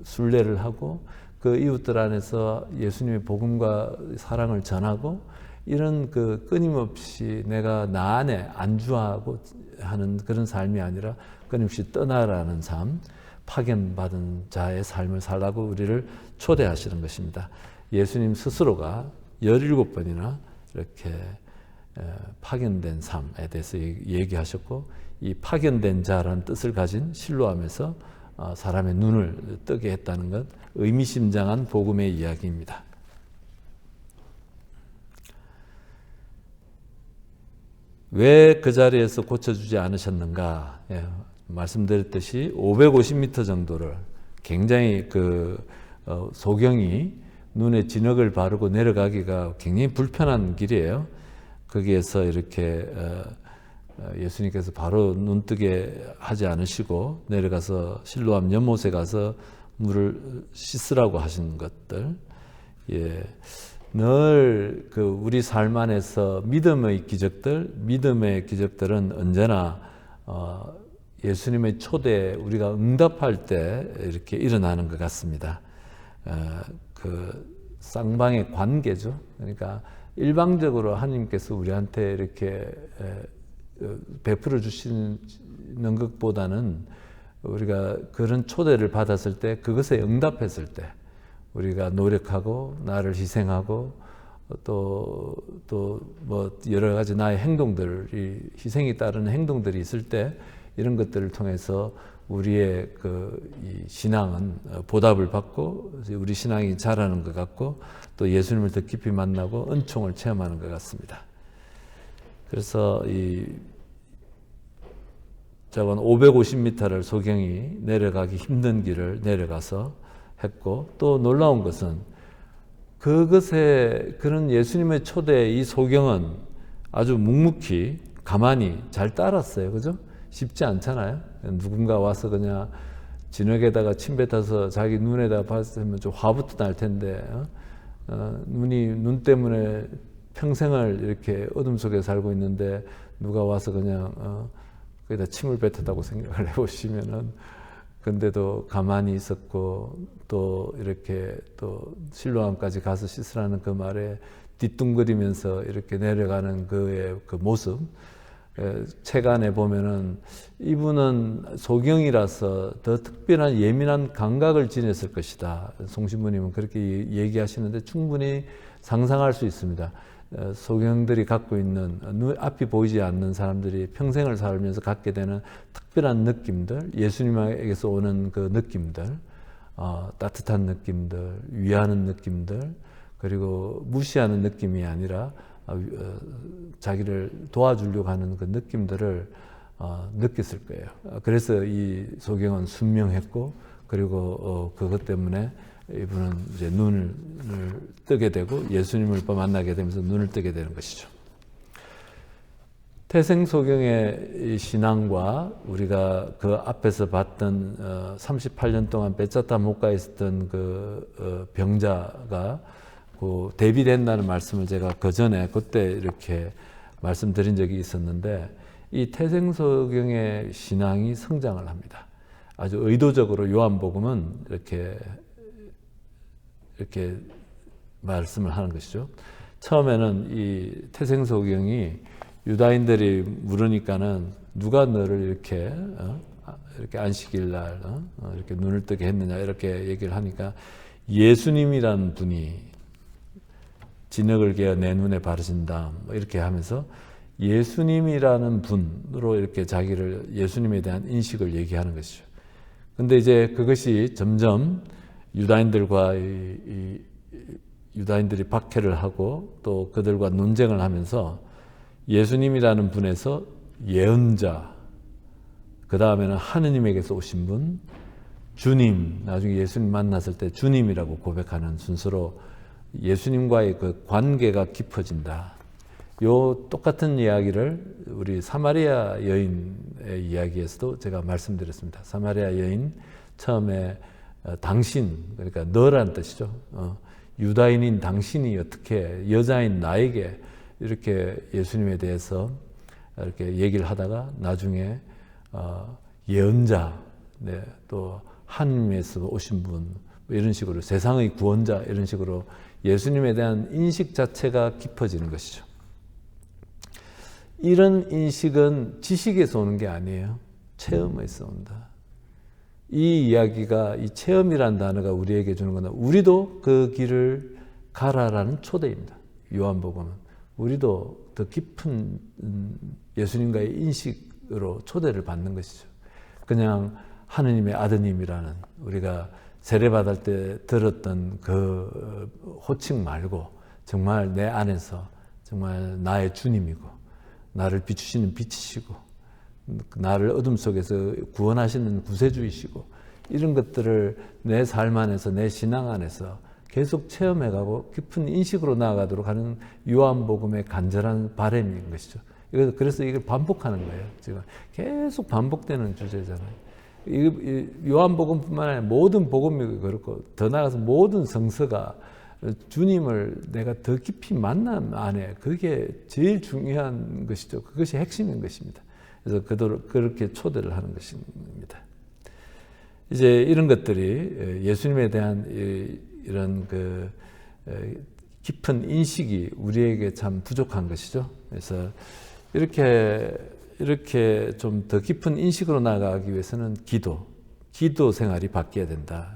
순례를 하고 그 이웃들 안에서 예수님의 복음과 사랑을 전하고, 이런 그 끊임없이 내가 나 안에 안주하고 하는 그런 삶이 아니라 끊임없이 떠나라는 삶, 파견받은 자의 삶을 살라고 우리를 초대하시는 것입니다. 예수님 스스로가 17번이나 이렇게 파견된 삶에 대해서 얘기하셨고, 이 파견된 자라는 뜻을 가진 실로암에서 사람의 눈을 뜨게 했다는 것, 의미심장한 복음의 이야기입니다. 왜 그 자리에서 고쳐주지 않으셨는가? 말씀드렸듯이 550m 정도를 굉장히 소경이 눈에 진흙을 바르고 내려가기가 굉장히 불편한 길이에요. 거기에서 이렇게 예수님께서 바로 눈뜨게 하지 않으시고 내려가서 실로암 연못에 가서 물을 씻으라고 하신 것들, 늘 우리 삶 안에서 믿음의 기적들은 언제나 예수님의 초대에 우리가 응답할 때 이렇게 일어나는 것 같습니다. 쌍방의 관계죠. 그러니까 일방적으로 하나님께서 우리한테 이렇게 베풀어 주시는 것보다는 우리가 그런 초대를 받았을 때, 그것에 응답했을 때 우리가 노력하고 나를 희생하고 또 뭐 여러 가지 나의 행동들이, 희생이 따르는 행동들이 있을 때, 이런 것들을 통해서 우리의 이 신앙은 보답을 받고 우리 신앙이 자라는 것 같고, 또 예수님을 더 깊이 만나고 은총을 체험하는 것 같습니다. 그래서 저건 550m를 소경이 내려가기 힘든 길을 내려가서 했고, 또 놀라운 것은 그런 예수님의 초대에 이 소경은 아주 묵묵히 가만히 잘 따랐어요. 그죠? 쉽지 않잖아요. 누군가 와서 그냥 진흙에다가 침 뱉어서 자기 눈에다 봤으면 좀 화부터 날 텐데, 눈 때문에 평생을 이렇게 어둠 속에 살고 있는데 누가 와서 그냥 거기다 침을 뱉었다고 생각을 해보시면은, 근데도 가만히 있었고, 또 이렇게 또 실로암까지 가서 씻으라는 그 말에 뒤뚱거리면서 이렇게 내려가는 그의 그 모습, 책 안에 보면은 이분은 소경이라서 더 특별한 예민한 감각을 지녔을 것이다. 송신부님은 그렇게 얘기하시는데 충분히 상상할 수 있습니다. 소경들이 갖고 있는, 앞이 보이지 않는 사람들이 평생을 살면서 갖게 되는 특별한 느낌들, 예수님에게서 오는 그 느낌들, 따뜻한 느낌들, 위하는 느낌들, 그리고 무시하는 느낌이 아니라 자기를 도와주려고 하는 그 느낌들을 느꼈을 거예요. 그래서 이 소경은 순명했고, 그리고 그것 때문에 이분은 이제 눈을 뜨게 되고 예수님을 만나게 되면서 눈을 뜨게 되는 것이죠. 태생소경의 신앙과 우리가 그 앞에서 봤던 38년 동안 베짜타 못가 있었던 그 병자가 대비된다는 말씀을 제가 그 전에 그때 이렇게 말씀드린 적이 있었는데, 이 태생소경의 신앙이 성장을 합니다. 아주 의도적으로 요한복음은 이렇게 말씀을 하는 것이죠. 처음에는 이 태생소경이 유다인들이 물으니까는 누가 너를 이렇게 이렇게 안식일 날 이렇게 눈을 뜨게 했느냐 이렇게 얘기를 하니까 예수님이라는 분이 진흙을 개어 내 눈에 바르신다 뭐 이렇게 하면서 예수님이라는 분으로 이렇게 자기를 예수님에 대한 인식을 얘기하는 것이죠. 근데 이제 그것이 점점 유다인들과 유다인들이 박해를 하고 또 그들과 논쟁을 하면서 예수님이라는 분에서 예언자, 그 다음에는 하느님에게서 오신 분, 주님, 나중에 예수님 만났을 때 주님이라고 고백하는 순서로 예수님과의 그 관계가 깊어진다. 요 똑같은 이야기를 우리 사마리아 여인의 이야기에서도 제가 말씀드렸습니다. 사마리아 여인 처음에 당신, 그러니까 너라는 뜻이죠. 유다인인 당신이 어떻게 여자인 나에게 이렇게 예수님에 대해서 이렇게 얘기를 하다가 나중에 예언자, 네, 또 하느님에서 오신 분 이런 식으로 세상의 구원자 이런 식으로 예수님에 대한 인식 자체가 깊어지는 것이죠. 이런 인식은 지식에서 오는 게 아니에요. 체험에서 온다. 이 이야기가 이 체험이라는 단어가 우리에게 주는 건 우리도 그 길을 가라라는 초대입니다. 요한복음은 우리도 더 깊은 예수님과의 인식으로 초대를 받는 것이죠. 그냥 하느님의 아드님이라는 우리가 세례받을 때 들었던 그 호칭 말고 정말 내 안에서 정말 나의 주님이고 나를 비추시는 빛이시고 나를 어둠 속에서 구원하시는 구세주이시고 이런 것들을 내 삶 안에서 내 신앙 안에서 계속 체험해가고 깊은 인식으로 나아가도록 하는 요한복음의 간절한 바람인 것이죠. 그래서 이걸 반복하는 거예요. 지금 계속 반복되는 주제잖아요. 요한복음뿐만 아니라 모든 복음이 그렇고 더 나아가서 모든 성서가 주님을 내가 더 깊이 만남 안에 그게 제일 중요한 것이죠. 그것이 핵심인 것입니다. 그래서 그렇게 초대를 하는 것입니다. 이제 이런 것들이 예수님에 대한 이런 그 깊은 인식이 우리에게 참 부족한 것이죠. 그래서 이렇게 좀 더 깊은 인식으로 나아가기 위해서는 기도 생활이 바뀌어야 된다.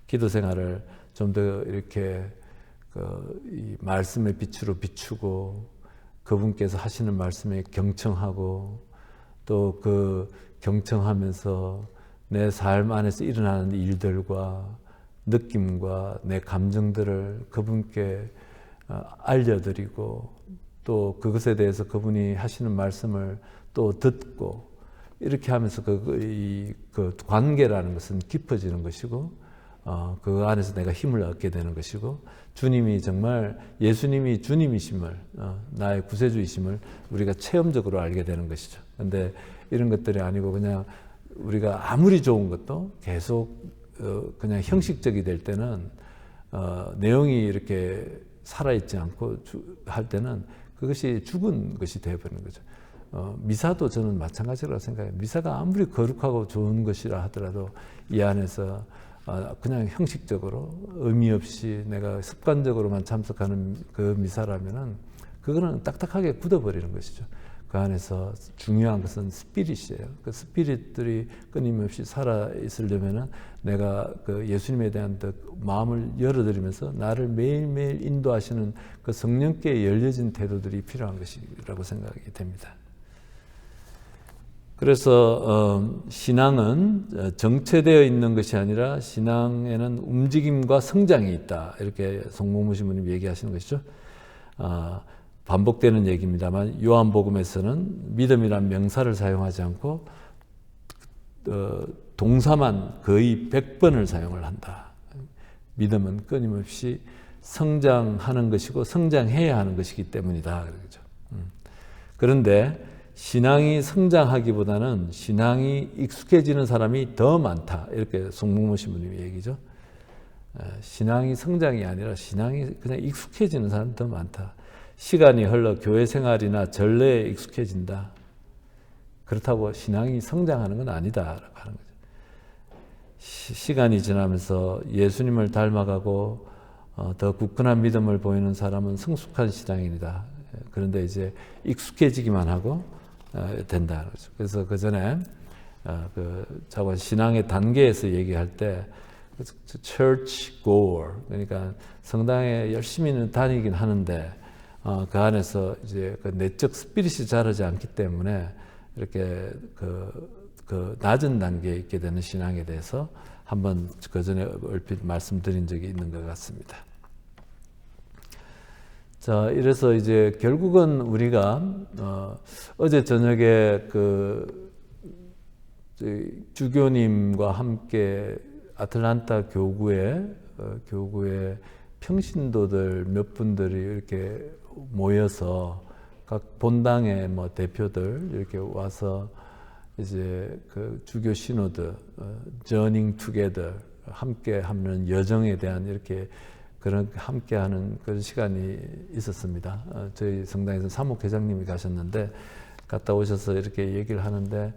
기도 생활을 좀 더 이렇게 이 말씀의 빛으로 비추고 그분께서 하시는 말씀에 경청하고 또 그 경청하면서 내 삶 안에서 일어나는 일들과 느낌과 내 감정들을 그분께 알려드리고 또 그것에 대해서 그분이 하시는 말씀을 또 듣고 이렇게 하면서 그 관계라는 것은 깊어지는 것이고 그 안에서 내가 힘을 얻게 되는 것이고 주님이 정말 예수님이 주님이심을 나의 구세주이심을 우리가 체험적으로 알게 되는 것이죠. 그런데 이런 것들이 아니고 그냥 우리가 아무리 좋은 것도 계속 그냥 형식적이 될 때는 내용이 이렇게 살아있지 않고 할 때는 그것이 죽은 것이 되어버리는 거죠. 미사도 저는 마찬가지라고 생각해요. 미사가 아무리 거룩하고 좋은 것이라 하더라도 이 안에서 그냥 형식적으로 의미 없이 내가 습관적으로만 참석하는 그 미사라면은 그거는 딱딱하게 굳어버리는 것이죠. 그 안에서 중요한 것은 스피릿이에요. 그 스피릿들이 끊임없이 살아있으려면은 내가 그 예수님에 대한 마음을 열어드리면서 나를 매일매일 인도하시는 그 성령께 열려진 태도들이 필요한 것이라고 생각이 됩니다. 그래서 신앙은 정체되어 있는 것이 아니라 신앙에는 움직임과 성장이 있다. 이렇게 송봉무 신부님 얘기하시는 것이죠. 반복되는 얘기입니다만 요한복음에서는 믿음이란 명사를 사용하지 않고 동사만 거의 100번을 사용을 한다. 믿음은 끊임없이 성장하는 것이고 성장해야 하는 것이기 때문이다. 그러죠. 그런데 신앙이 성장하기보다는 신앙이 익숙해지는 사람이 더 많다. 이렇게 송봉무 신부님이 얘기죠. 신앙이 성장이 아니라 신앙이 그냥 익숙해지는 사람이 더 많다. 시간이 흘러 교회 생활이나 전례에 익숙해진다. 그렇다고 신앙이 성장하는 건 아니다라고 하는 거죠. 시간이 지나면서 예수님을 닮아가고 더 굳건한 믿음을 보이는 사람은 성숙한 신앙인이다. 그런데 이제 익숙해지기만 하고 된다. 그래서 그 전에 자고 신앙의 단계에서 얘기할 때 church goer, 그러니까 성당에 열심히는 다니긴 하는데 그 안에서 이제 그 내적 스피릿이 자라지 않기 때문에 이렇게 그 낮은 단계에 있게 되는 신앙에 대해서 한번 그 전에 얼핏 말씀드린 적이 있는 것 같습니다. 자, 이래서 이제 결국은 우리가 어제 저녁에 주교님과 함께 아틀란타 교구의 평신도들 몇 분들이 이렇게 모여서 각 본당의 뭐 대표들 이렇게 와서 이제 그 주교 시노드, journeying together, 함께 하는 여정에 대한 이렇게 그런 함께하는 그런 시간이 있었습니다. 저희 성당에서 사목회장님이 가셨는데 갔다 오셔서 이렇게 얘기를 하는데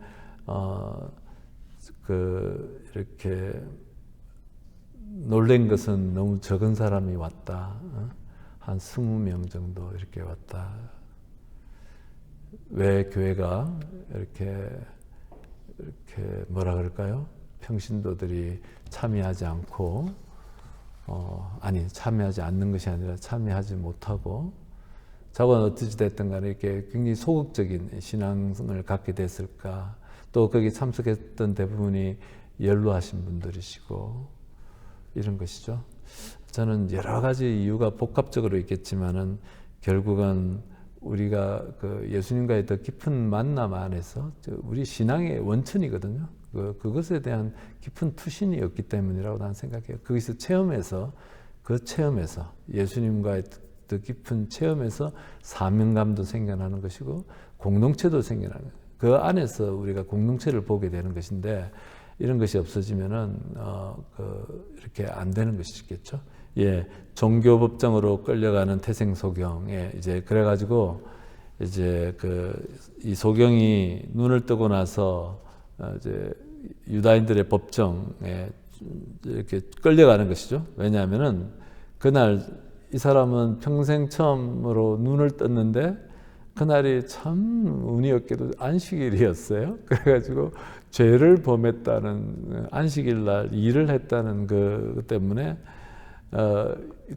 이렇게 놀란 것은 너무 적은 사람이 왔다. 한 20명 정도 이렇게 왔다. 왜 교회가 이렇게 뭐라 그럴까요? 평신도들이 참여하지 않고 참여하지 않는 것이 아니라 참여하지 못하고 자고는 어찌 됐든 간에 이렇게 굉장히 소극적인 신앙을 갖게 됐을까? 또 거기 참석했던 대부분이 연로하신 분들이시고 이런 것이죠. 저는 여러 가지 이유가 복합적으로 있겠지만은 결국은 우리가 그 예수님과의 더 깊은 만남 안에서 우리 신앙의 원천이거든요. 그것에 대한 깊은 투신이었기 때문이라고 나는 생각해요. 거기서 그 체험에서 예수님과의 더 깊은 체험에서 사명감도 생겨나는 것이고 공동체도 생겨나는 거예요. 그 안에서 우리가 공동체를 보게 되는 것인데 이런 것이 없어지면은 이렇게 안 되는 것이겠죠. 예, 종교법정으로 끌려가는 태생소경에 이제 그래가지고 이제 이 소경이 눈을 뜨고 나서 이제 유다인들의 법정에 이렇게 끌려가는 것이죠. 왜냐하면은 그날 이 사람은 평생 처음으로 눈을 떴는데 그날이 참 운이 없게도 안식일이었어요. 그래가지고 죄를 범했다는 안식일 날 일을 했다는 그 때문에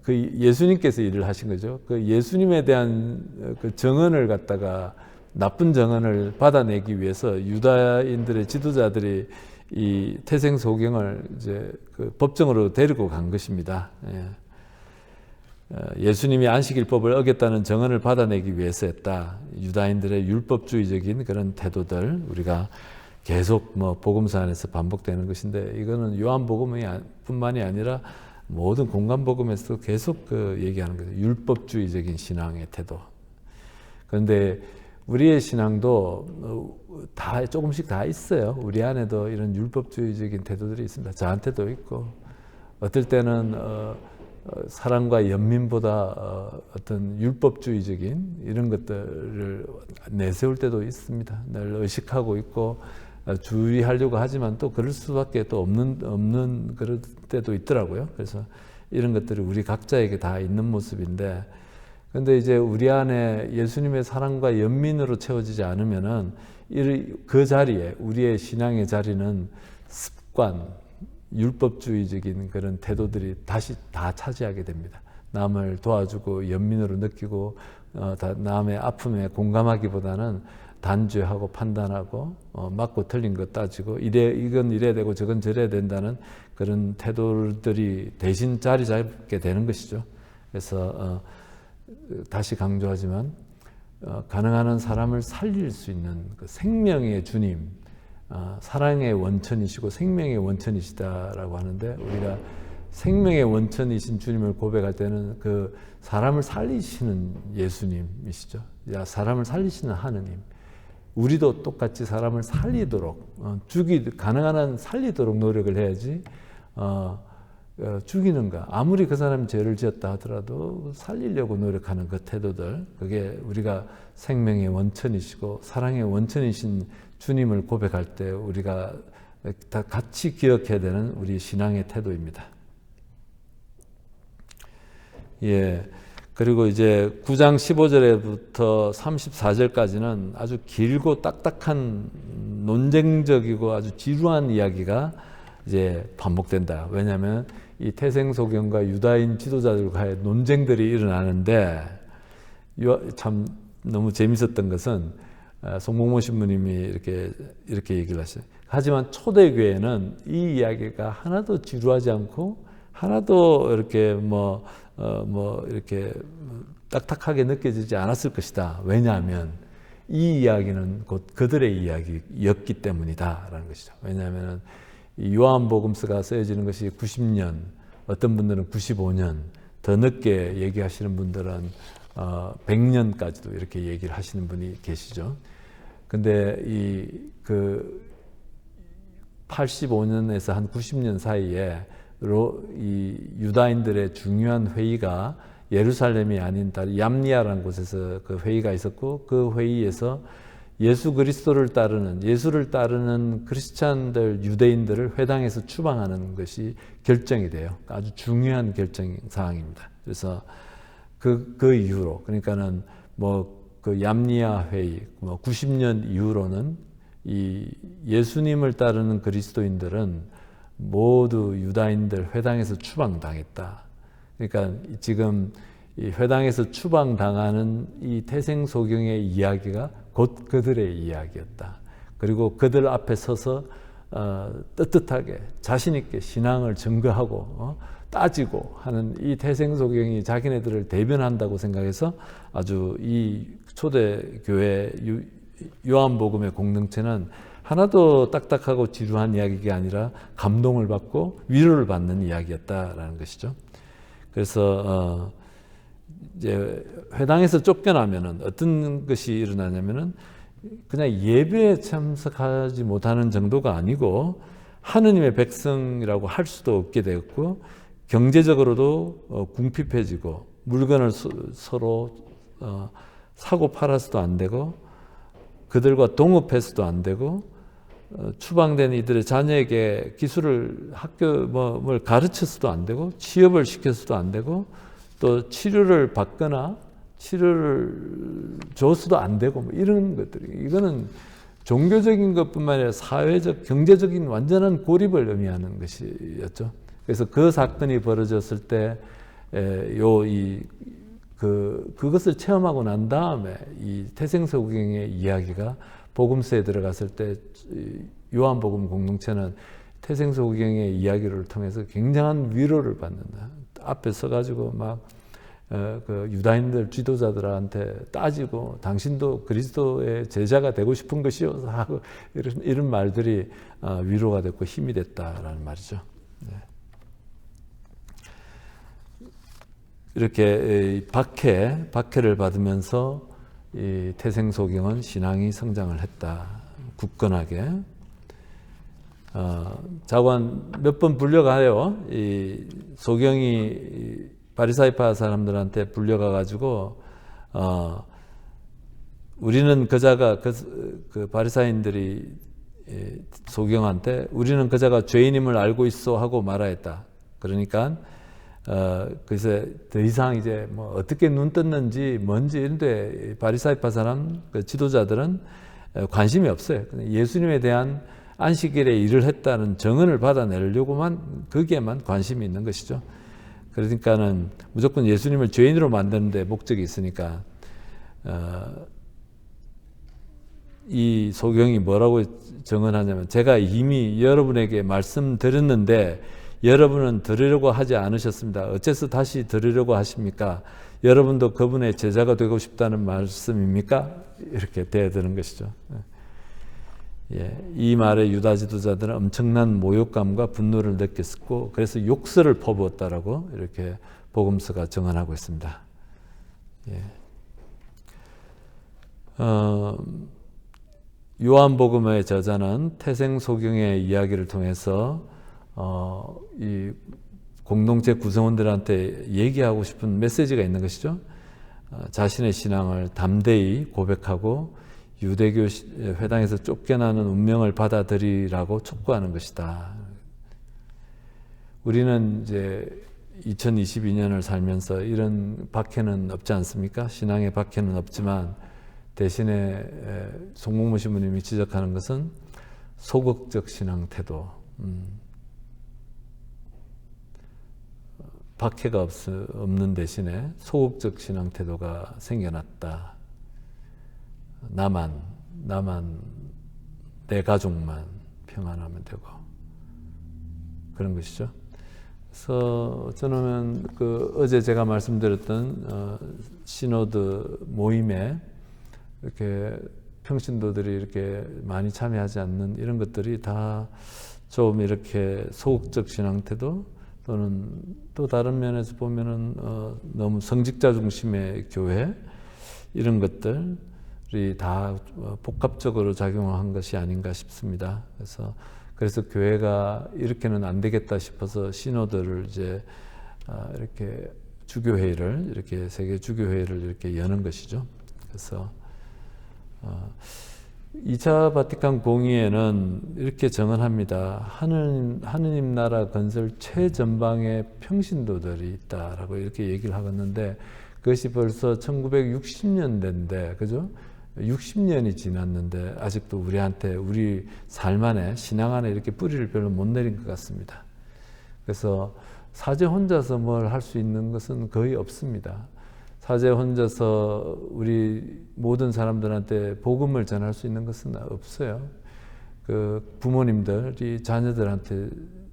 그 예수님께서 일을 하신 거죠. 그 예수님에 대한 그 정언을 갖다가 나쁜 정언을 받아내기 위해서 유다인들의 지도자들이 이 태생소경을 이제 그 법정으로 데리고 간 것입니다. 예수님이 안식일법을 어겼다는 정언을 받아내기 위해서 했다. 유다인들의 율법주의적인 그런 태도들 우리가 계속 복음서 안에서 반복되는 것인데 이거는 요한복음뿐만이 아니라 모든 공간복음에서도 계속 얘기하는 거죠. 율법주의적인 신앙의 태도. 그런데 우리의 신앙도 다 조금씩 다 있어요. 우리 안에도 이런 율법주의적인 태도들이 있습니다. 저한테도 있고 어떨 때는 사랑과 연민보다 어떤 율법주의적인 이런 것들을 내세울 때도 있습니다. 늘 의식하고 있고 주의하려고 하지만 또 그럴 수밖에 또 없는 그럴 때도 있더라고요. 그래서 이런 것들이 우리 각자에게 다 있는 모습인데, 근데 이제 우리 안에 예수님의 사랑과 연민으로 채워지지 않으면은 그 자리에 우리의 신앙의 자리는 습관, 율법주의적인 그런 태도들이 다시 다 차지하게 됩니다. 남을 도와주고 연민으로 느끼고 남의 아픔에 공감하기보다는 단죄하고 판단하고 맞고 틀린 거 따지고 이건 이래야 되고 저건 저래야 된다는 그런 태도들이 대신 자리 잡게 되는 것이죠. 그래서 다시 강조하지만 가능한 한 사람을 살릴 수 있는 그 생명의 주님, 사랑의 원천이시고 생명의 원천이시다라고 하는데 우리가 생명의 원천이신 주님을 고백할 때는 그 사람을 살리시는 예수님이시죠. 사람을 살리시는 하느님. 우리도 똑같이 사람을 살리도록 가능한 한 살리도록 노력을 해야지 죽이는가 아무리 그 사람이 죄를 지었다 하더라도 살리려고 노력하는 그 태도들 그게 우리가 생명의 원천이시고 사랑의 원천이신 주님을 고백할 때 우리가 다 같이 기억해야 되는 우리 신앙의 태도입니다. 예. 그리고 이제 9장 15절에부터 34절까지는 아주 길고 딱딱한 논쟁적이고 아주 지루한 이야기가 이제 반복된다. 왜냐하면 이 태생소경과 유다인 지도자들과의 논쟁들이 일어나는데 참 너무 재밌었던 것은 송봉모 신부님이 이렇게 얘기를 하셔요. 하지만 초대교회는 이 이야기가 하나도 지루하지 않고 하나도 이렇게 이렇게 딱딱하게 느껴지지 않았을 것이다. 왜냐하면 이 이야기는 곧 그들의 이야기였기 때문이다라는 것이죠. 왜냐하면 이 요한복음서가 쓰여지는 것이 90년, 어떤 분들은 95년, 더 늦게 얘기하시는 분들은 100년까지도 이렇게 얘기를 하시는 분이 계시죠. 근데 그 85년에서 한 90년 사이에 이 유다인들의 중요한 회의가 예루살렘이 아닌 얌니아라는 곳에서 그 회의가 있었고, 그 회의에서 예수를 따르는 크리스찬들, 유대인들을 회당에서 추방하는 것이 결정이 돼요. 아주 중요한 결정 사항입니다. 그래서 그 이후로, 그러니까는 그 얌니아 회의, 90년 이후로는 이 예수님을 따르는 그리스도인들은 모두 유다인들 회당에서 추방당했다. 그러니까 지금 이 회당에서 추방당하는 이 태생소경의 이야기가 곧 그들의 이야기였다. 그리고 그들 앞에 서서 떳떳하게 자신 있게 신앙을 증거하고 따지고 하는 이 태생소경이 자기네들을 대변한다고 생각해서 아주 이 초대교회 요한복음의 공동체는 하나도 딱딱하고 지루한 이야기가 아니라 감동을 받고 위로를 받는 이야기였다라는 것이죠. 그래서 이제 회당에서 쫓겨나면은 어떤 것이 일어나냐면은 그냥 예배에 참석하지 못하는 정도가 아니고 하느님의 백성이라고 할 수도 없게 되었고, 경제적으로도 궁핍해지고 물건을 서로 사고 팔아서도 안 되고 그들과 동업해서도 안 되고 추방된 이들의 자녀에게 기술을 뭘 가르쳐서도 안 되고 취업을 시켜서도 안 되고 또 치료를 받거나 치료를 줘서도 안 되고 이런 것들이, 이거는 종교적인 것뿐만 아니라 사회적, 경제적인 완전한 고립을 의미하는 것이었죠. 그래서 그 사건이 벌어졌을 때 그것을 체험하고 난 다음에 이 태생소경의 이야기가 복음서에 들어갔을 때 요한복음 공동체는 태생소경의 이야기를 통해서 굉장한 위로를 받는다. 앞에 서가지고 그 유다인들 지도자들한테 따지고 당신도 그리스도의 제자가 되고 싶은 것이요 하고 이런 말들이 위로가 됐고 힘이 됐다라는 말이죠. 네. 이렇게 박해를 받으면서 이 태생소경은 신앙이 성장을 했다. 굳건하게. 자관 몇 번 불려가요. 이 소경이 바리사이파 사람들한테 불려가 가지고 우리는 그자가 그 바리사인들이 소경한테 우리는 그자가 죄인임을 알고 있어 하고 말하였다. 그러니까 그래서 더 이상 이제 어떻게 눈 떴는지 뭔지 이런데 바리사이파 사람 그 지도자들은 관심이 없어요. 예수님에 대한 안식일에 일을 했다는 정언을 받아내려고만 거기에만 관심이 있는 것이죠. 그러니까는 무조건 예수님을 죄인으로 만드는 데 목적이 있으니까 이 소경이 뭐라고 정언하냐면, 제가 이미 여러분에게 말씀드렸는데 여러분은 들으려고 하지 않으셨습니다. 어째서 다시 들으려고 하십니까? 여러분도 그분의 제자가 되고 싶다는 말씀입니까? 이렇게 대드는 것이죠. 예, 이 말에 유다 지도자들은 엄청난 모욕감과 분노를 느꼈고 그래서 욕설을 퍼부었다라고 이렇게 복음서가 정언하고 있습니다. 예. 요한복음의 저자는 태생소경의 이야기를 통해서 이 공동체 구성원들한테 얘기하고 싶은 메시지가 있는 것이죠. 자신의 신앙을 담대히 고백하고 유대교 회당에서 쫓겨나는 운명을 받아들이라고 촉구하는 것이다. 우리는 이제 2022년을 살면서 이런 박해는 없지 않습니까? 신앙의 박해는 없지만 대신에 송봉모 신부님이 지적하는 것은 소극적 신앙 태도, 박해가 없는 대신에 소극적 신앙 태도가 생겨났다. 나만 내 가족만 평안하면 되고 그런 것이죠. 그래서 저는 어제 제가 말씀드렸던 시노드 모임에 이렇게 평신도들이 이렇게 많이 참여하지 않는 이런 것들이 다 좀 이렇게 소극적 신앙 태도 또는 또 다른 면에서 보면은 너무 성직자 중심의 교회 이런 것들이 다 복합적으로 작용한 것이 아닌가 싶습니다. 그래서 교회가 이렇게는 안 되겠다 싶어서 시노드를 이제 이렇게 주교회의를 이렇게 세계 주교회의를 이렇게 여는 것이죠. 그래서 2차 바티칸 공의회는 이렇게 정언합니다. 하느님 나라 건설 최전방에 평신도들이 있다라고 이렇게 얘기를 하겠는데 그것이 벌써 1960년대인데 그죠? 60년이 지났는데 아직도 우리 삶 안에 신앙 안에 이렇게 뿌리를 별로 못 내린 것 같습니다. 그래서 사제 혼자서 뭘 할 수 있는 것은 거의 없습니다. 사제 혼자서 우리 모든 사람들한테 복음을 전할 수 있는 것은 없어요. 부모님들이 자녀들한테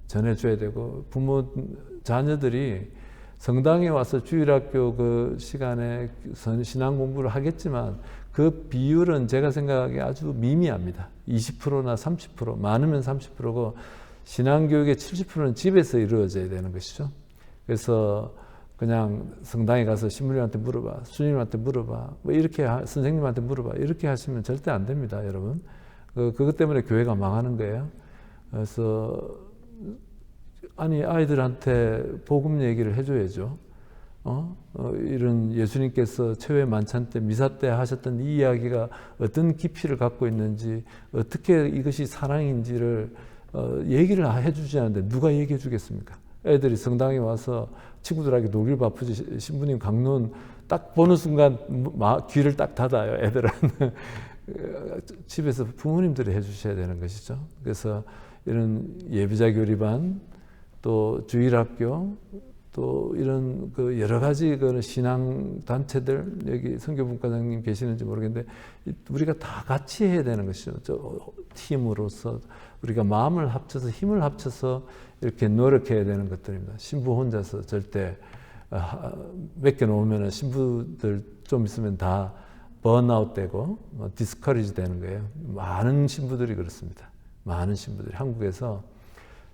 전해줘야 되고 자녀들이 성당에 와서 주일학교 그 시간에 신앙 공부를 하겠지만 그 비율은 제가 생각하기에 아주 미미합니다. 20%나 30%, 많으면 30%고 신앙교육의 70%는 집에서 이루어져야 되는 것이죠. 그래서 그냥 성당에 가서 신부님한테 물어봐, 수님한테 물어봐, 뭐 이렇게 선생님한테 물어봐 이렇게 하시면 절대 안 됩니다, 여러분. 그것 때문에 교회가 망하는 거예요. 그래서 아이들한테 복음 얘기를 해줘야죠. 이런 예수님께서 최후의 만찬 때 미사 때 하셨던 이 이야기가 어떤 깊이를 갖고 있는지 어떻게 이것이 사랑인지를 얘기를 해주지 않는데 누가 얘기해 주겠습니까? 애들이 성당에 와서 친구들에게 녹일 바쁘지 신부님 강론 딱 보는 순간 귀를 딱 닫아요. 애들은 집에서 부모님들이 해주셔야 되는 것이죠. 그래서 이런 예비자 교리반 또 주일학교 또 이런 여러 가지 신앙 단체들 여기 선교분과장님 계시는지 모르겠는데 우리가 다 같이 해야 되는 것이죠. 팀으로서 우리가 마음을 합쳐서 힘을 합쳐서 이렇게 노력해야 되는 것들입니다. 신부 혼자서 절대 맡겨놓으면 신부들 좀 있으면 다 번아웃 되고 디스커리지 되는 거예요. 많은 신부들이 그렇습니다. 많은 신부들이 한국에서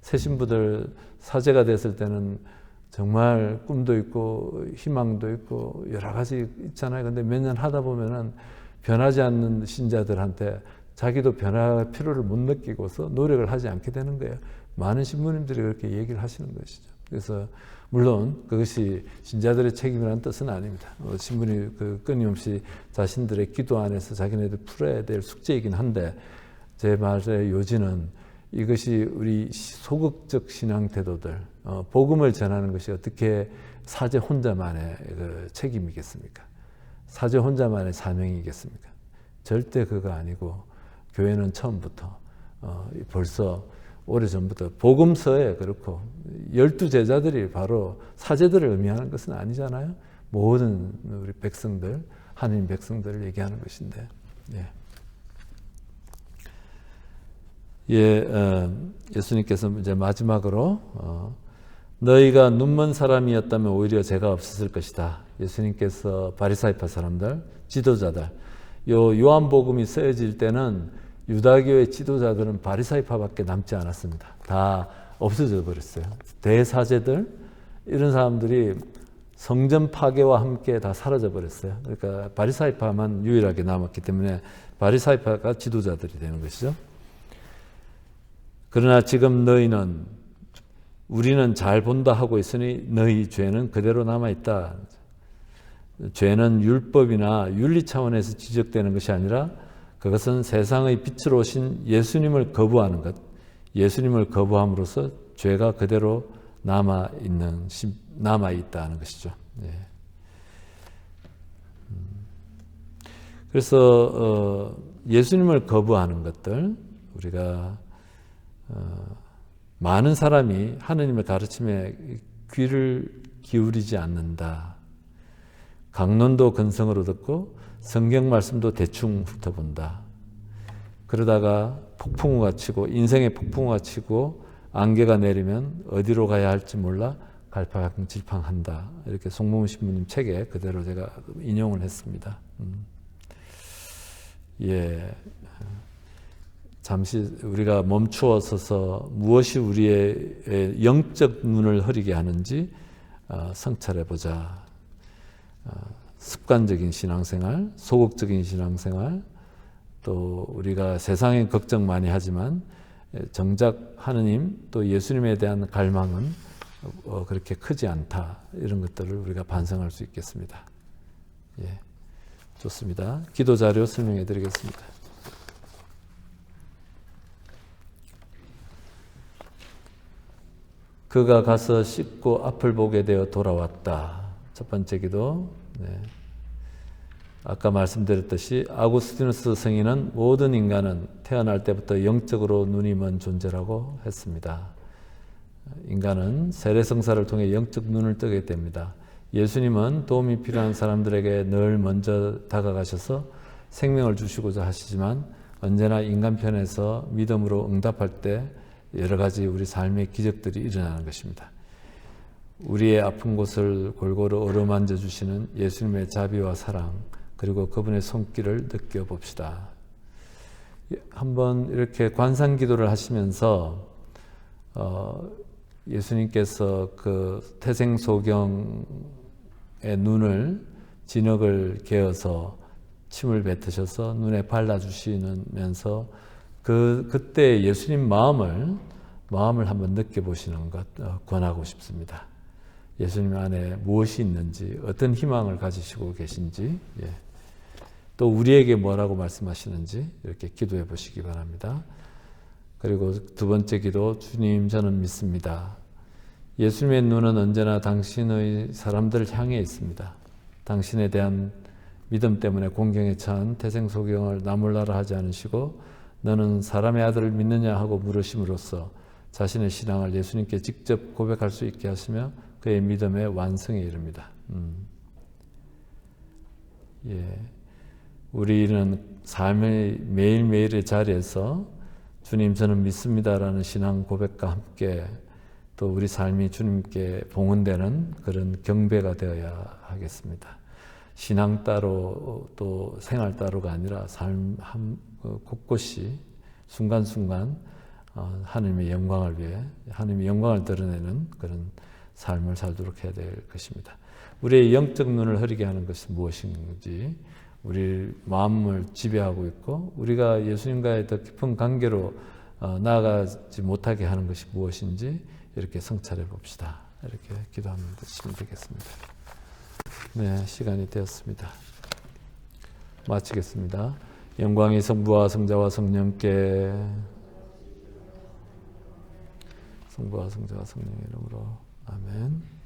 새 신부들 사제가 됐을 때는 정말 꿈도 있고 희망도 있고 여러 가지 있잖아요. 근데 몇 년 하다 보면은 변하지 않는 신자들한테 자기도 변할 필요를 못 느끼고서 노력을 하지 않게 되는 거예요. 많은 신부님들이 그렇게 얘기를 하시는 것이죠. 그래서 물론 그것이 신자들의 책임이라는 뜻은 아닙니다. 신부님 끊임없이 자신들의 기도 안에서 자기네들 풀어야 될 숙제이긴 한데 제 말의 요지는 이것이 우리 소극적 신앙 태도들, 복음을 전하는 것이 어떻게 사제 혼자만의 책임이겠습니까? 사제 혼자만의 사명이겠습니까? 절대 그거 아니고 교회는 처음부터 벌써 오래전부터 복음서에 그렇고 12제자들이 바로 사제들을 의미하는 것은 아니잖아요. 모든 우리 백성들, 하나님 백성들을 얘기하는 것인데 예수님께서 이제 마지막으로 너희가 눈먼 사람이었다면 오히려 죄가 없었을 것이다. 예수님께서 바리사이파 사람들, 지도자들, 요한복음이 쓰여질 때는 유다교의 지도자들은 바리사이파밖에 남지 않았습니다. 다 없어져 버렸어요. 대사제들 이런 사람들이 성전 파괴와 함께 다 사라져 버렸어요. 그러니까 바리사이파만 유일하게 남았기 때문에 바리사이파가 지도자들이 되는 것이죠. 그러나 지금 너희는 우리는 잘 본다 하고 있으니 너희 죄는 그대로 남아있다. 죄는 율법이나 윤리 차원에서 지적되는 것이 아니라 그것은 세상의 빛으로 오신 예수님을 거부하는 것, 예수님을 거부함으로써 죄가 그대로 남아 있다는 것이죠. 예. 그래서 예수님을 거부하는 것들, 우리가 많은 사람이 하느님의 가르침에 귀를 기울이지 않는다. 강론도 근성으로 듣고 성경 말씀도 대충 훑어본다. 그러다가 폭풍우가 치고 인생의 폭풍우가 치고 안개가 내리면 어디로 가야 할지 몰라 갈팡질팡한다. 이렇게 송무문 신부님 책에 그대로 제가 인용을 했습니다. 예, 잠시 우리가 멈추어 서서 무엇이 우리의 영적 눈을 흐리게 하는지 성찰해 보자. 습관적인 신앙생활, 소극적인 신앙생활, 또 우리가 세상에 걱정 많이 하지만 정작 하느님 또 예수님에 대한 갈망은 그렇게 크지 않다. 이런 것들을 우리가 반성할 수 있겠습니다. 예, 좋습니다. 기도 자료 설명해 드리겠습니다. 그가 가서 씻고 앞을 보게 되어 돌아왔다. 첫 번째 기도. 네. 아까 말씀드렸듯이 아구스티누스 성인은 모든 인간은 태어날 때부터 영적으로 눈이 먼 존재라고 했습니다. 인간은 세례성사를 통해 영적 눈을 뜨게 됩니다. 예수님은 도움이 필요한 사람들에게 늘 먼저 다가가셔서 생명을 주시고자 하시지만 언제나 인간 편에서 믿음으로 응답할 때 여러 가지 우리 삶의 기적들이 일어나는 것입니다. 우리의 아픈 곳을 골고루 어루만져 주시는 예수님의 자비와 사랑, 그리고 그분의 손길을 느껴봅시다. 한번 이렇게 관상 기도를 하시면서 예수님께서 그 태생소경의 눈을 진흙을 개어서 침을 뱉으셔서 눈에 발라주시면서 그때 예수님 마음을 한번 느껴보시는 것 권하고 싶습니다. 예수님 안에 무엇이 있는지, 어떤 희망을 가지시고 계신지, 예. 또 우리에게 뭐라고 말씀하시는지 이렇게 기도해 보시기 바랍니다. 그리고 두 번째 기도, 주님 저는 믿습니다. 예수님의 눈은 언제나 당신의 사람들을 향해 있습니다. 당신에 대한 믿음 때문에 공경에 처한 태생소경을 나몰라라 하지 않으시고 너는 사람의 아들을 믿느냐 하고 물으심으로써 자신의 신앙을 예수님께 직접 고백할 수 있게 하시며 그의 믿음의 완성에 이릅니다. 예, 우리는 삶의 매일매일의 자리에서 주님 저는 믿습니다라는 신앙 고백과 함께 또 우리 삶이 주님께 봉헌되는 그런 경배가 되어야 하겠습니다. 신앙 따로 또 생활 따로가 아니라 삶 곳곳이 순간순간 하나님의 영광을 위해 하나님의 영광을 드러내는 그런 삶을 살도록 해야 될 것입니다. 우리의 영적 눈을 흐리게 하는 것이 무엇인지, 우리 마음을 지배하고 있고 우리가 예수님과의 더 깊은 관계로 나아가지 못하게 하는 것이 무엇인지 이렇게 성찰해 봅시다. 이렇게 기도하면 되겠습니다. 네, 시간이 되었습니다. 마치겠습니다. 영광이 성부와 성자와 성령께, 성부와 성자와 성령의 이름으로 아멘.